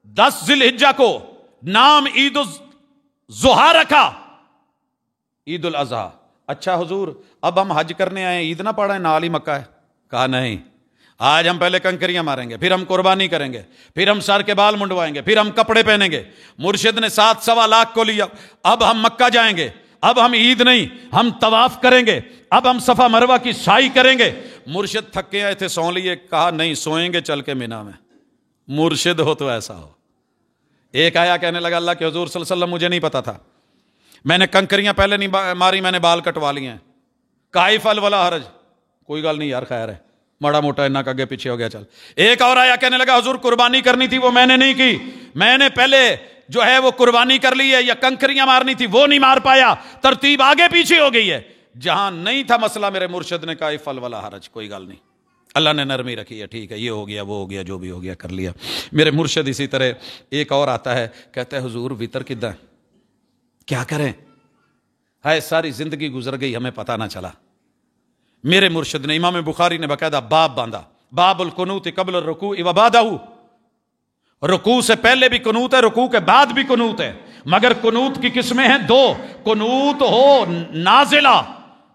10 ذی الحجہ کو نام عید الضحیٰ رکھا. عید الاضحیٰ. اچھا حضور اب ہم حج کرنے آئے عید نہ پڑھیں نال ہی مکہ ہے؟ کہا نہیں، آج ہم پہلے کنکریاں ماریں گے، پھر ہم قربانی کریں گے، پھر ہم سر کے بال منڈوائیں گے، پھر ہم کپڑے پہنیں گے. مرشد نے 7.25 لاکھ کو لیا. اب ہم مکہ جائیں گے، اب ہم عید نہیں، ہم طواف کریں گے، اب ہم صفا مروہ کی سعی کریں گے. مرشد تھکے آئے تھے، سو لیے. کہا نہیں، سوئیں گے چل کے مینا میں. مرشد ہو تو ایسا ہو. ایک آیا کہنے لگا اللہ کے حضور صلی اللہ علیہ وسلم مجھے نہیں پتا تھا، میں نے کنکریاں پہلے نہیں ماری، میں نے بال کٹوا لیے ہیں. کائف ولا حرج، کوئی گل نہیں یار، خیر ہے، ماڑا موٹا اتنا آگے پیچھے ہو گیا چل. ایک اور آیا کہنے لگا حضور قربانی کرنی تھی وہ میں نے نہیں کی، میں نے پہلے جو ہے وہ قربانی کر لی ہے، یا کنکریاں مارنی تھی وہ نہیں مار پایا، ترتیب آگے پیچھے ہو گئی ہے. جہاں نہیں تھا مسئلہ میرے مرشد نے کہا فل ولا حرج، کوئی گل نہیں، اللہ نے نرمی رکھی ہے، ٹھیک ہے، یہ ہو گیا وہ ہو گیا، جو بھی ہو گیا کر لیا. میرے مرشد اسی طرح ایک اور آتا ہے، کہتا ہے حضور وطر کدھر کیا کریں، ہے ساری زندگی گزر گئی ہمیں پتہ نہ چلا. میرے مرشد نے، امام بخاری نے باقاعدہ باب باندھا، باب القنوت قبل الرکوع و بعدہ. رکوع سے پہلے بھی قنوت ہے، رکوع کے بعد بھی قنوت ہے، مگر قنوت کی قسمیں ہیں دو. قنوت ہو نازلہ،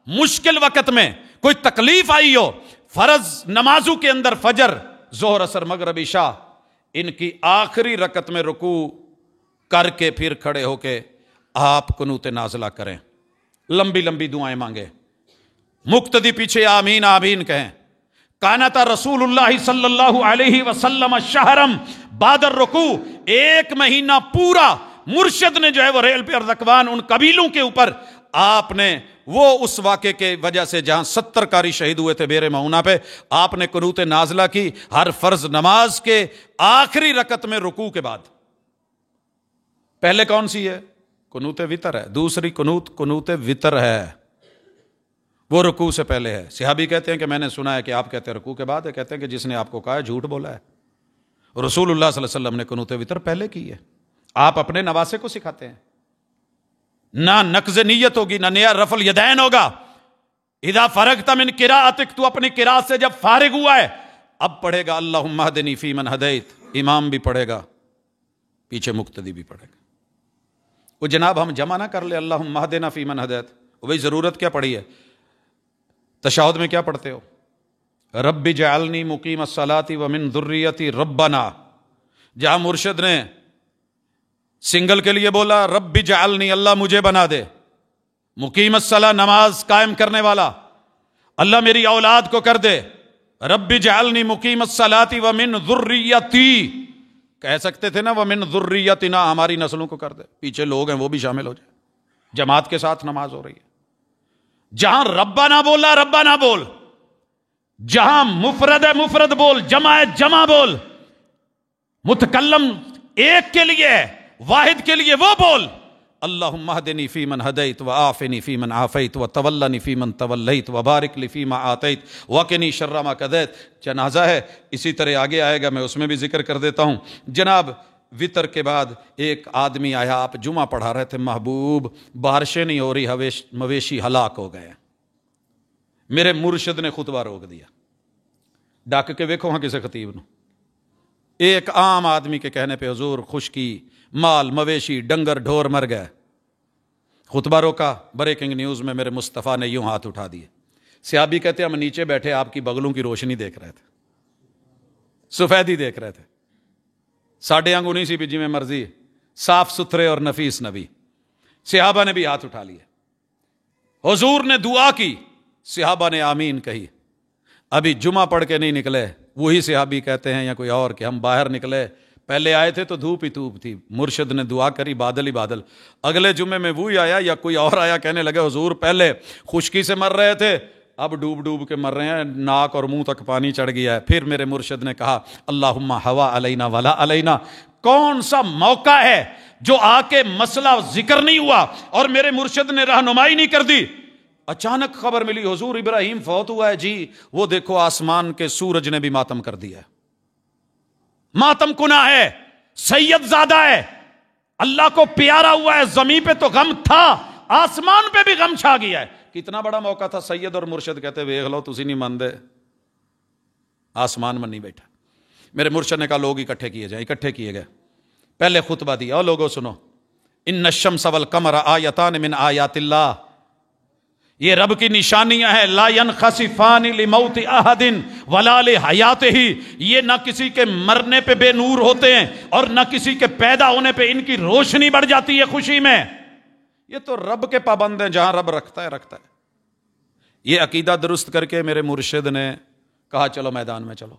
مشکل وقت میں کوئی تکلیف آئی ہو، فرض نمازوں کے اندر فجر، ظہر، عصر، مغرب، عشاء، ان کی آخری رکعت میں رکوع کر کے پھر کھڑے ہو کے آپ قنوت نازلہ کریں، لمبی لمبی دعائیں مانگیں، مقتدی پیچھے آمین آمین کہیں. کانت رسول اللہ صلی اللہ علیہ وسلم شہرم بعد الرکوع، ایک مہینہ پورا مرشد نے جو ہے وہ ریل پہ ارزقوان ان قبیلوں کے اوپر آپ نے وہ اس واقعے کے وجہ سے جہاں 70 قاری شہید ہوئے تھے بیر معونہ پہ، آپ نے قنوت نازلہ کی ہر فرض نماز کے آخری رکعت میں رکوع کے بعد. پہلے کون سی ہے؟ قنوت وطر ہے. دوسری قنوت وطر ہے، وہ رکوع سے پہلے ہے. صحابی کہتے ہیں کہ میں نے سنا ہے کہ آپ کہتے ہیں رکوع کے بعد ہے. کہتے ہیں کہ جس نے آپ کو کہا ہے جھوٹ بولا ہے. رسول اللہ صلی اللہ علیہ وسلم نے قنوت وطر پہلے کی ہے. آپ اپنے نواسے کو سکھاتے ہیں، نہ نقض نیت ہوگی، نہ نیا رفع الیدین ہوگا. اذا فرغت من قراءتک، تو اپنی قراءت سے جب فارغ ہوا ہے اب پڑھے گا اللہم اہدنی فیمن ہدیت، امام بھی پڑھے گا پیچھے مقتدی بھی پڑھے گا. وہ جناب ہم جمع نہ کر لے اللہم اہدنا فیمن ہدیت، وہی ضرورت کیا پڑی ہے؟ تشہد میں کیا پڑھتے ہو؟ رب جعلنی مقیم الصلاۃ ومن ذریتی ربنا. جہاں مرشد نے سنگل کے لیے بولا رب جعلنی، اللہ مجھے بنا دے، مقیم الصلاۃ نماز قائم کرنے والا، اللہ میری اولاد کو کر دے. رب جعلنی مقیم الصلاۃ ومن ذریتی، کہہ سکتے تھے نا ومن ذریتنا، ہماری نسلوں کو کر دے. پیچھے لوگ ہیں وہ بھی شامل ہو جائے، جماعت کے ساتھ نماز ہو رہی ہے. جہاں ربنا بولا ربنا بول، جہاں مفرد ہے مفرد بول، جمع ہے جمع بول، متکلم ایک کے لیے ہے، واحد کے لیے وہ بول. اللہم اہدنی فیمن ہدیت وعافنی فیمن عافیت وتولنی فیمن تولیت وبارک لی فیما آتیت وقنی شر ما قضیت. جنازہ ہے، اسی طرح آگے آئے گا، میں اس میں بھی ذکر کر دیتا ہوں. جناب وطر کے بعد ایک آدمی آیا، آپ جمعہ پڑھا رہے تھے، محبوب بارشیں نہیں ہو رہی، مویشی ہلاک ہو گئے. میرے مرشد نے خطبہ روک دیا. ڈاک کے ویکھو ہاں کسے خطیب نو، ایک عام آدمی کے کہنے پہ حضور خشکی، مال مویشی ڈنگر ڈھور مر گئے. خطبہ روکا، بریکنگ نیوز میں میرے مصطفیٰ نے یوں ہاتھ اٹھا دیے. صحابی کہتے ہیں ہم نیچے بیٹھے آپ کی بغلوں کی روشنی دیکھ رہے تھے، سفیدی دیکھ رہے تھے، ساڑھے انگونی سی بھی جی میں مرضی، صاف ستھرے اور نفیس نبی. صحابہ نے بھی ہاتھ اٹھا لیے، حضور نے دعا کی، صحابہ نے آمین کہی. ابھی جمعہ پڑھ کے نہیں نکلے، وہی صحابی کہتے ہیں یا کوئی اور کہ ہم باہر نکلے، پہلے آئے تھے تو دھوپ ہی دھوپ تھی، مرشد نے دعا کری، بادل ہی بادل. اگلے جمعے میں وہی آیا یا کوئی اور آیا، کہنے لگے حضور پہلے خشکی سے مر رہے تھے، اب ڈوب ڈوب کے مر رہے ہیں، ناک اور منہ تک پانی چڑھ گیا ہے. پھر میرے مرشد نے کہا اللہم ہوا علینا ولا علینا. کون سا موقع ہے جو آ کے مسئلہ ذکر نہیں ہوا اور میرے مرشد نے رہنمائی نہیں کر دی؟ اچانک خبر ملی حضور ابراہیم فوت ہوا ہے جی. وہ دیکھو آسمان کے سورج نے بھی ماتم کر دیا ہے، ماتم کنا ہے، سید زادہ ہے، اللہ کو پیارا ہوا ہے. زمین پہ تو غم تھا، آسمان پہ بھی غم چھا گیا ہے. کتنا بڑا موقع تھا. سید اور مرشد کہتے ویکھ لو تسی نہیں ماندے، آسمان میں نہیں بیٹھا. میرے مرشد نے کہا لوگ اکٹھے کیے جائیں، اکٹھے کیے گئے. پہلے خطبہ دیا، اور لوگوں سنو، ان الشمس والقمر آیتان من آیات اللہ. یہ رب کی نشانیاں ہیں. لا ينخسفان لموت احد ولا لحیاتہ. یہ نہ کسی کے مرنے پہ بے نور ہوتے ہیں اور نہ کسی کے پیدا ہونے پہ ان کی روشنی بڑھ جاتی ہے خوشی میں. یہ تو رب کے پابند ہیں، جہاں رب رکھتا ہے رکھتا ہے. یہ عقیدہ درست کر کے میرے مرشد نے کہا چلو میدان میں چلو.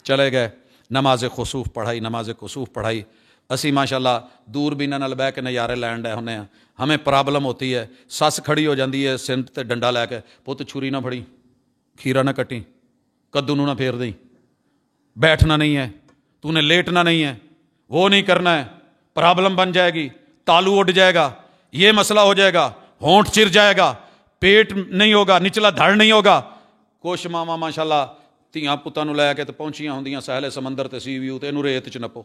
چلے گئے، نماز خسوف پڑھائی، نماز کسوف پڑھائی. اسی ماشاءاللہ دور بھی نہ بہ کے نظارے لین ڈے ہونے ہیں. ہمیں پرابلم ہوتی ہے، سس کھڑی ہو جاندی ہے سنٹ تے ڈنڈا لے کے، پت چھری نہ پھڑی، کھیرا نہ کٹی، کدو نہ پھیر دیں، بیٹھنا نہیں ہے، تو نے لیٹنا نہیں ہے، وہ نہیں کرنا ہے، پرابلم بن جائے گی، تالو اٹھ جائے گا، یہ مسئلہ ہو جائے گا، ہونٹ چر جائے گا، پیٹ نہیں ہوگا، نچلا دھڑ نہیں ہوگا. کچھ ماما ماشاءاللہ تیاں پتاں نو لے کے تے پہنچیاں ہوندیاں ساحل سمندر تے سی ویو تے اینو ریت چ نپو،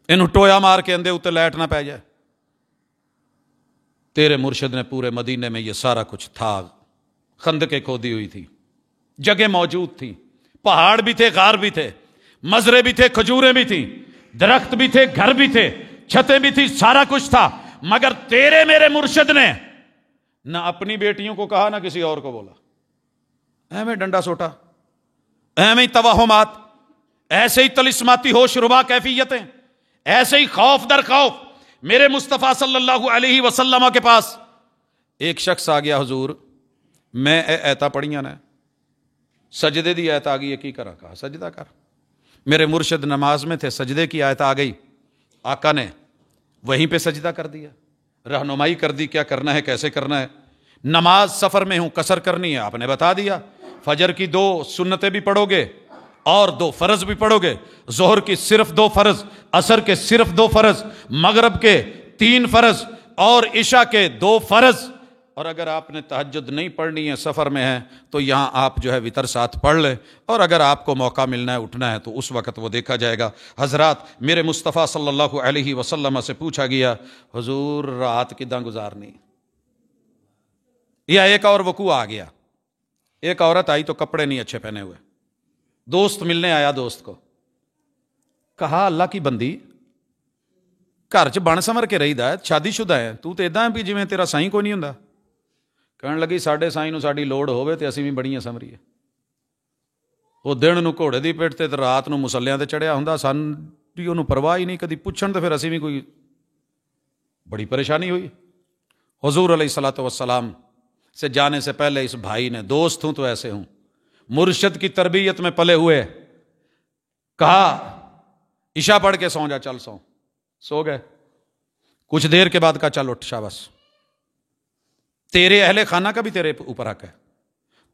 اینو ٹویا مار کے اندے اوتے لیٹ نہ پی جائے. تیرے مرشد نے پورے مدینے میں یہ سارا کچھ تھا. خندقیں کھودی ہوئی تھی، جگہ موجود تھی، پہاڑ بھی تھے، غار بھی تھے، مزرے بھی تھے، کھجوریں بھی تھیں، درخت بھی تھے، گھر بھی تھے، چھتیں بھی تھی، سارا کچھ تھا. مگر تیرے میرے مرشد نے نہ اپنی بیٹیوں کو کہا نہ کسی اور کو بولا. ایویں ڈنڈا سوٹا، ایویں توہمات، ایسے ہی طلسماتی ہوش ربا کیفیتیں، ایسے ہی خوف در خوف. میرے مصطفیٰ صلی اللہ علیہ وسلم کے پاس ایک شخص آ گیا، حضور میں ایتا پڑھیاں نے، سجدے دی آیت آ گئی ہے، کی کرا؟ کہا سجدہ کر. میرے مرشد نماز میں تھے، سجدے کی آیت آ گئی، آقا نے وہیں پہ سجدہ کر دیا، رہنمائی کر دی کیا کرنا ہے، کیسے کرنا ہے. نماز سفر میں ہوں، قصر کرنی ہے، آپ نے بتا دیا. فجر کی 2 سنتیں بھی پڑھو گے اور 2 فرض بھی پڑھو گے. ظہر کی صرف 2 فرض، عصر کے صرف 2 فرض، مغرب کے 3 فرض اور عشاء کے 2 فرض. اور اگر آپ نے تہجد نہیں پڑھنی ہے، سفر میں ہے، تو یہاں آپ جو ہے وتر ساتھ پڑھ لیں، اور اگر آپ کو موقع ملنا ہے اٹھنا ہے تو اس وقت وہ دیکھا جائے گا. حضرات میرے مصطفیٰ صلی اللہ علیہ وسلم سے پوچھا گیا، حضور رات کداں گزارنی؟ یا ایک اور وقوع آ گیا، ایک عورت آئی تو کپڑے نہیں اچھے پہنے ہوئے، دوست ملنے آیا، دوست کو کہا اللہ کی بندی گھر چ بن سمر کے رہی دا ہے، شادی شدہ ہے، تو تے اداں بھی جویں تیرا سائیں کوئی نہیں ہوندا. کہن لگی ساڈے سائیں نو ساڈی لوڑ ہوے تے اسی بھی بڑیاں سمریے. وہ دن نو گھوڑے دی پیٹ تے رات نو مسلیاں تے چڑھیا ہوندا، سانڈی اونوں پرواہ ہی نہیں، کدی پوچھن تے پھر اسی بھی کوئی بڑی پریشانی ہوئی. حضور علیہ الصلوۃ والسلام سے جانے سے پہلے اس بھائی نے، دوست ہوں تو ایسے ہوں، مرشد کی تربیت میں پلے ہوئے، کہا عشاء پڑھ کے سو جا، چل سو گئے. کچھ دیر کے بعد کہا چل اٹھ، شاباش، تیرے اہل خانہ کا بھی تیرے اوپر حق ہے.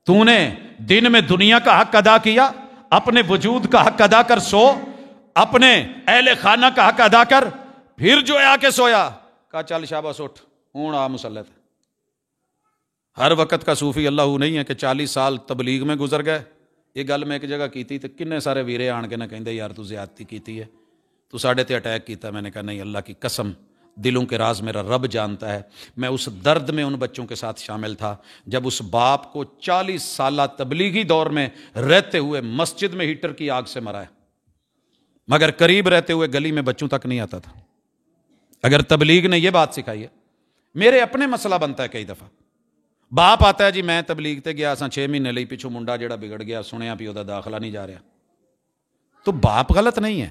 تو نے دن میں دنیا کا حق ادا کیا، اپنے وجود کا حق ادا کر سو، اپنے اہل خانہ کا حق ادا کر. پھر جو ہے آ کے سویا، کہا چل شاباش اٹھ، ہوں آ مصلی تے. ہر وقت کا صوفی اللہ نہیں ہے کہ 40 سال تبلیغ میں گزر گئے. یہ گل میں ایک جگہ کی تھی تو کنے سارے ویرے آن کے نہ کہندے یار تو زیادتی کیتی ہے، تو ساڈے تے اٹیک کیتا. میں نے کہا نہیں، اللہ کی قسم، دلوں کے راز میرا رب جانتا ہے. میں اس درد میں ان بچوں کے ساتھ شامل تھا جب اس باپ کو 40 سالہ تبلیغی دور میں رہتے ہوئے مسجد میں ہیٹر کی آگ سے مرا ہے، مگر قریب رہتے ہوئے گلی میں بچوں تک نہیں آتا تھا. اگر تبلیغ نے یہ بات سکھائی ہے، میرے اپنے مسئلہ بنتا ہے کئی دفعہ. باپ آتا ہے جی میں تبلیغ تے گیا سا 6 مہینے لئی، پچھو منڈا جڑا بگڑ گیا، سنیا بھی وہ داخلہ نہیں جا رہا. تو باپ غلط نہیں ہے،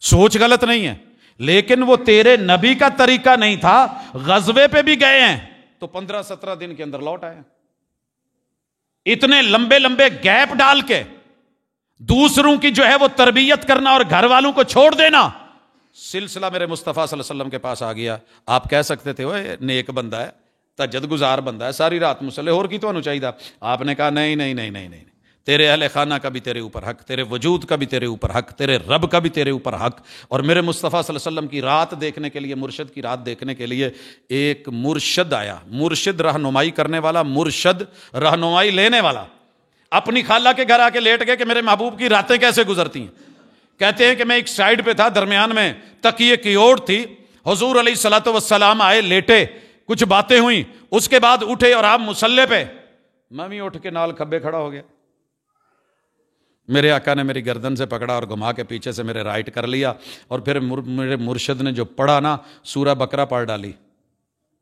سوچ غلط نہیں ہے، لیکن وہ تیرے نبی کا طریقہ نہیں تھا. غزوے پہ بھی گئے ہیں تو 15-17 دن کے اندر لوٹ آئے. اتنے لمبے لمبے گیپ ڈال کے دوسروں کی جو ہے وہ تربیت کرنا اور گھر والوں کو چھوڑ دینا، سلسلہ میرے مصطفیٰ صلی اللہ علیہ وسلم کے پاس آ گیا. آپ کہہ سکتے تھے وہ نیک بندہ ہے، تہجد گزار بندہ ہے، ساری رات مصلی اور کی تو چاہیے. آپ نے کہا نہیں نہیں نہیں نہیں نہیں، تیرے اہل خانہ کا بھی تیرے اوپر حق، تیرے وجود کا بھی تیرے اوپر حق، تیرے رب کا بھی تیرے اوپر حق. اور میرے مصطفیٰ صلی اللہ علیہ وسلم کی رات دیکھنے کے لیے، مرشد کی رات دیکھنے کے لیے ایک مرشد آیا، مرشد رہنمائی کرنے والا، مرشد رہنمائی لینے والا. اپنی خالہ کے گھر آ کے لیٹ گئے کہ میرے محبوب کی راتیں کیسے گزرتی ہیں. کہتے ہیں کہ میں ایک سائیڈ پہ تھا، درمیان میں تکیے کی اوٹ تھی. حضور علیہ الصلوۃ والسلام آئے، لیٹے، کچھ باتیں ہوئیں، اس کے بعد اٹھے اور آپ مصلی پہ. میں بھی اٹھ کے نال کھبے کھڑا ہو گیا. میرے آقا نے میری گردن سے پکڑا اور گھما کے پیچھے سے میرے رائٹ کر لیا، اور پھر میرے مرشد نے جو پڑھا نا، سورہ بقرہ پڑھ ڈالی.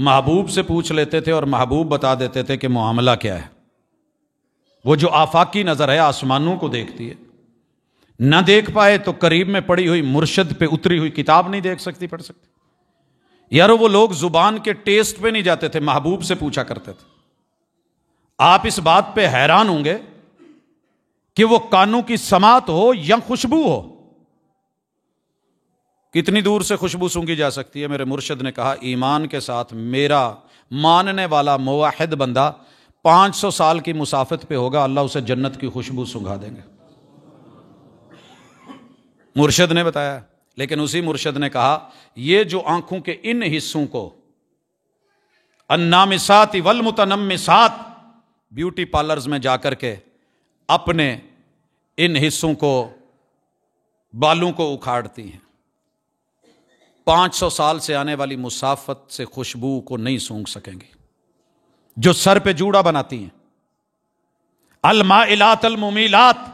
محبوب سے پوچھ لیتے تھے اور محبوب بتا دیتے تھے کہ معاملہ کیا ہے. وہ جو آفاقی نظر ہے آسمانوں کو دیکھتی ہے، نہ دیکھ پائے تو قریب میں پڑی ہوئی مرشد پہ اتری ہوئی کتاب نہیں دیکھ سکتی پڑھ سکتی. یارو وہ لوگ زبان کے ٹیسٹ پہ نہیں جاتے تھے، محبوب سے پوچھا کرتے تھے. آپ اس بات پہ حیران ہوں گے کہ وہ کانوں کی سماعت ہو یا خوشبو ہو. کتنی دور سے خوشبو سونگی جا سکتی ہے؟ میرے مرشد نے کہا ایمان کے ساتھ میرا ماننے والا موحد بندہ 500 سال کی مسافت پہ ہوگا، اللہ اسے جنت کی خوشبو سنگھا دیں گے. مرشد نے بتایا. لیکن اسی مرشد نے کہا یہ جو آنکھوں کے ان حصوں کو النامسات والمتنمسات بیوٹی پارلرز میں جا کر کے اپنے ان حصوں کو بالوں کو اکھاڑتی ہیں، 500 سال سے آنے والی مسافت سے خوشبو کو نہیں سونگھ سکیں گی. جو سر پہ جوڑا بناتی ہیں، المائلات الممیلات،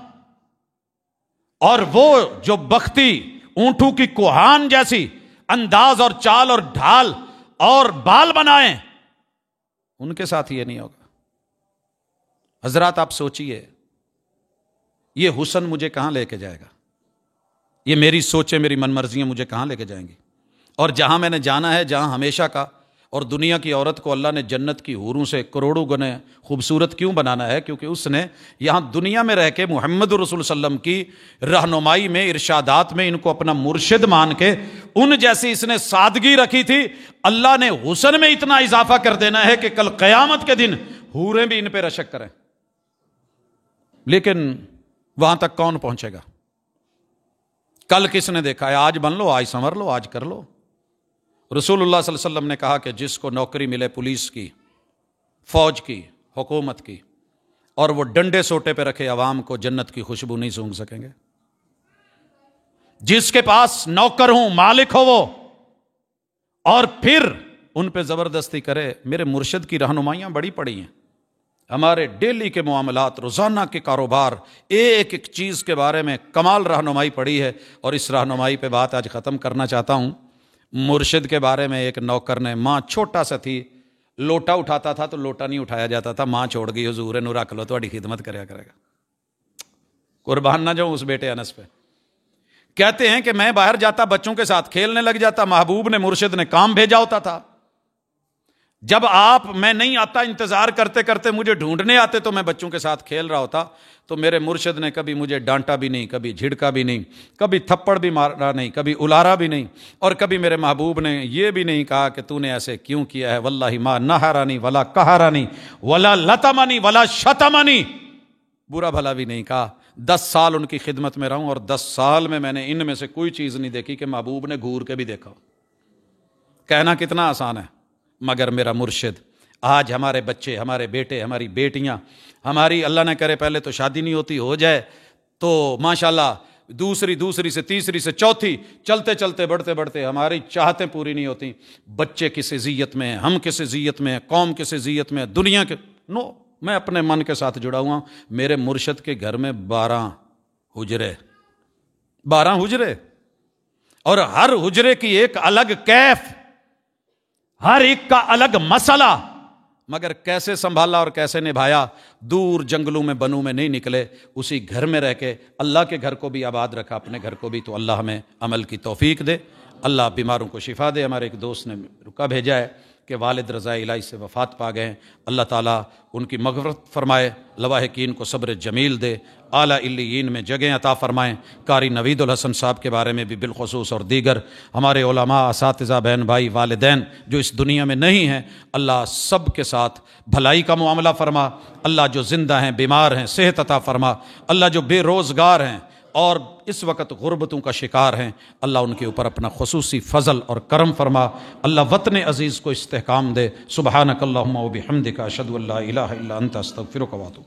اور وہ جو بختی اونٹوں کی کوہان جیسی انداز اور چال اور ڈھال اور بال بنائیں، ان کے ساتھ یہ نہیں ہوگا. حضرات آپ سوچئے یہ حسن مجھے کہاں لے کے جائے گا؟ یہ میری سوچیں، میری من مرضیاں مجھے کہاں لے کے جائیں گی؟ اور جہاں میں نے جانا ہے، جہاں ہمیشہ کا، اور دنیا کی عورت کو اللہ نے جنت کی حوروں سے کروڑوں گنے خوبصورت کیوں بنانا ہے؟ کیونکہ اس نے یہاں دنیا میں رہ کے محمد رسول صلی اللہ علیہ وسلم کی رہنمائی میں، ارشادات میں ان کو اپنا مرشد مان کے ان جیسی اس نے سادگی رکھی تھی. اللہ نے حسن میں اتنا اضافہ کر دینا ہے کہ کل قیامت کے دن حوریں بھی ان پہ رشک کریں. لیکن وہاں تک کون پہنچے گا؟ کل کس نے دیکھا ہے؟ آج بن لو، آج سنور لو، آج کر لو. رسول اللہ صلی اللہ علیہ وسلم نے کہا کہ جس کو نوکری ملے پولیس کی، فوج کی، حکومت کی، اور وہ ڈنڈے سوٹے پہ رکھے عوام کو، جنت کی خوشبو نہیں سونگھ سکیں گے. جس کے پاس نوکر ہوں، مالک ہو وہ، اور پھر ان پہ زبردستی کرے. میرے مرشد کی رہنمائیاں بڑی پڑی ہیں. ہمارے ڈیلی کے معاملات، روزانہ کے کاروبار، ایک ایک چیز کے بارے میں کمال رہنمائی پڑی ہے. اور اس رہنمائی پہ بات آج ختم کرنا چاہتا ہوں. مرشد کے بارے میں ایک نوکر نے، ماں چھوٹا سا تھی، لوٹا اٹھاتا تھا تو لوٹا نہیں اٹھایا جاتا تھا. ماں چھوڑ گئی، حضور نو رکھ لو، تھوڑی خدمت کریا کرے گا. قربان نہ جاؤں اس بیٹے انس پہ. کہتے ہیں کہ میں باہر جاتا، بچوں کے ساتھ کھیلنے لگ جاتا. محبوب نے، مرشد نے کام بھیجا ہوتا تھا. جب میں نہیں آتا، انتظار کرتے کرتے مجھے ڈھونڈنے آتے تو میں بچوں کے ساتھ کھیل رہا ہوتا. تو میرے مرشد نے کبھی مجھے ڈانٹا بھی نہیں، کبھی جھڑکا بھی نہیں، کبھی تھپڑ بھی مارا نہیں، کبھی الارا بھی نہیں، اور کبھی میرے محبوب نے یہ بھی نہیں کہا کہ تو نے ایسے کیوں کیا ہے. واللہ ما نہرانی ولا کہرانی ولا لطمنی ولا شتمنی، برا بھلا بھی نہیں کہا. 10 سال ان کی خدمت میں رہوں اور 10 سال میں نے ان میں سے کوئی چیز نہیں دیکھی کہ محبوب نے گھور کے بھی دیکھا. کہنا کتنا آسان ہے، مگر میرا مرشد. آج ہمارے بچے، ہمارے بیٹے، ہماری بیٹیاں، ہماری اللہ نہ کرے پہلے تو شادی نہیں ہوتی، ہو جائے تو ماشاءاللہ دوسری سے تیسری سے چوتھی، چلتے چلتے بڑھتے بڑھتے ہماری چاہتیں پوری نہیں ہوتی. بچے کس اذیت میں ہیں، ہم کس اذیت میں ہیں، قوم کس اذیت میں ہے، دنیا کے میں اپنے من کے ساتھ جڑا ہوا ہوں. میرے مرشد کے گھر میں 12 حجرے، اور ہر حجرے کی ایک الگ کیف، ہر ایک کا الگ مسئلہ، مگر کیسے سنبھالا اور کیسے نبھایا. دور جنگلوں میں، بنوں میں نہیں نکلے، اسی گھر میں رہ کے اللہ کے گھر کو بھی آباد رکھا، اپنے گھر کو بھی. تو اللہ ہمیں عمل کی توفیق دے، اللہ بیماروں کو شفا دے. ہمارے ایک دوست نے رکا بھیجا ہے کہ والد رضا الہی سے وفات پا گئے ہیں، اللہ تعالیٰ ان کی مغفرت فرمائے، لواحقین کو صبر جمیل دے، اعلیٰ علیین میں جگہ عطا فرمائیں. قاری نوید الحسن صاحب کے بارے میں بھی بالخصوص، اور دیگر ہمارے علماء، اساتذہ، بہن بھائی، والدین جو اس دنیا میں نہیں ہیں، اللہ سب کے ساتھ بھلائی کا معاملہ فرما. اللہ جو زندہ ہیں، بیمار ہیں، صحت عطا فرما. اللہ جو بے روزگار ہیں اور اس وقت غربتوں کا شکار ہیں، اللہ ان کے اوپر اپنا خصوصی فضل اور کرم فرما. اللہ وطن عزیز کو استحکام دے. سبحانک اللہم و بحمدک، اشہد ان لا الہ الا انت، استغفرک و اتوب.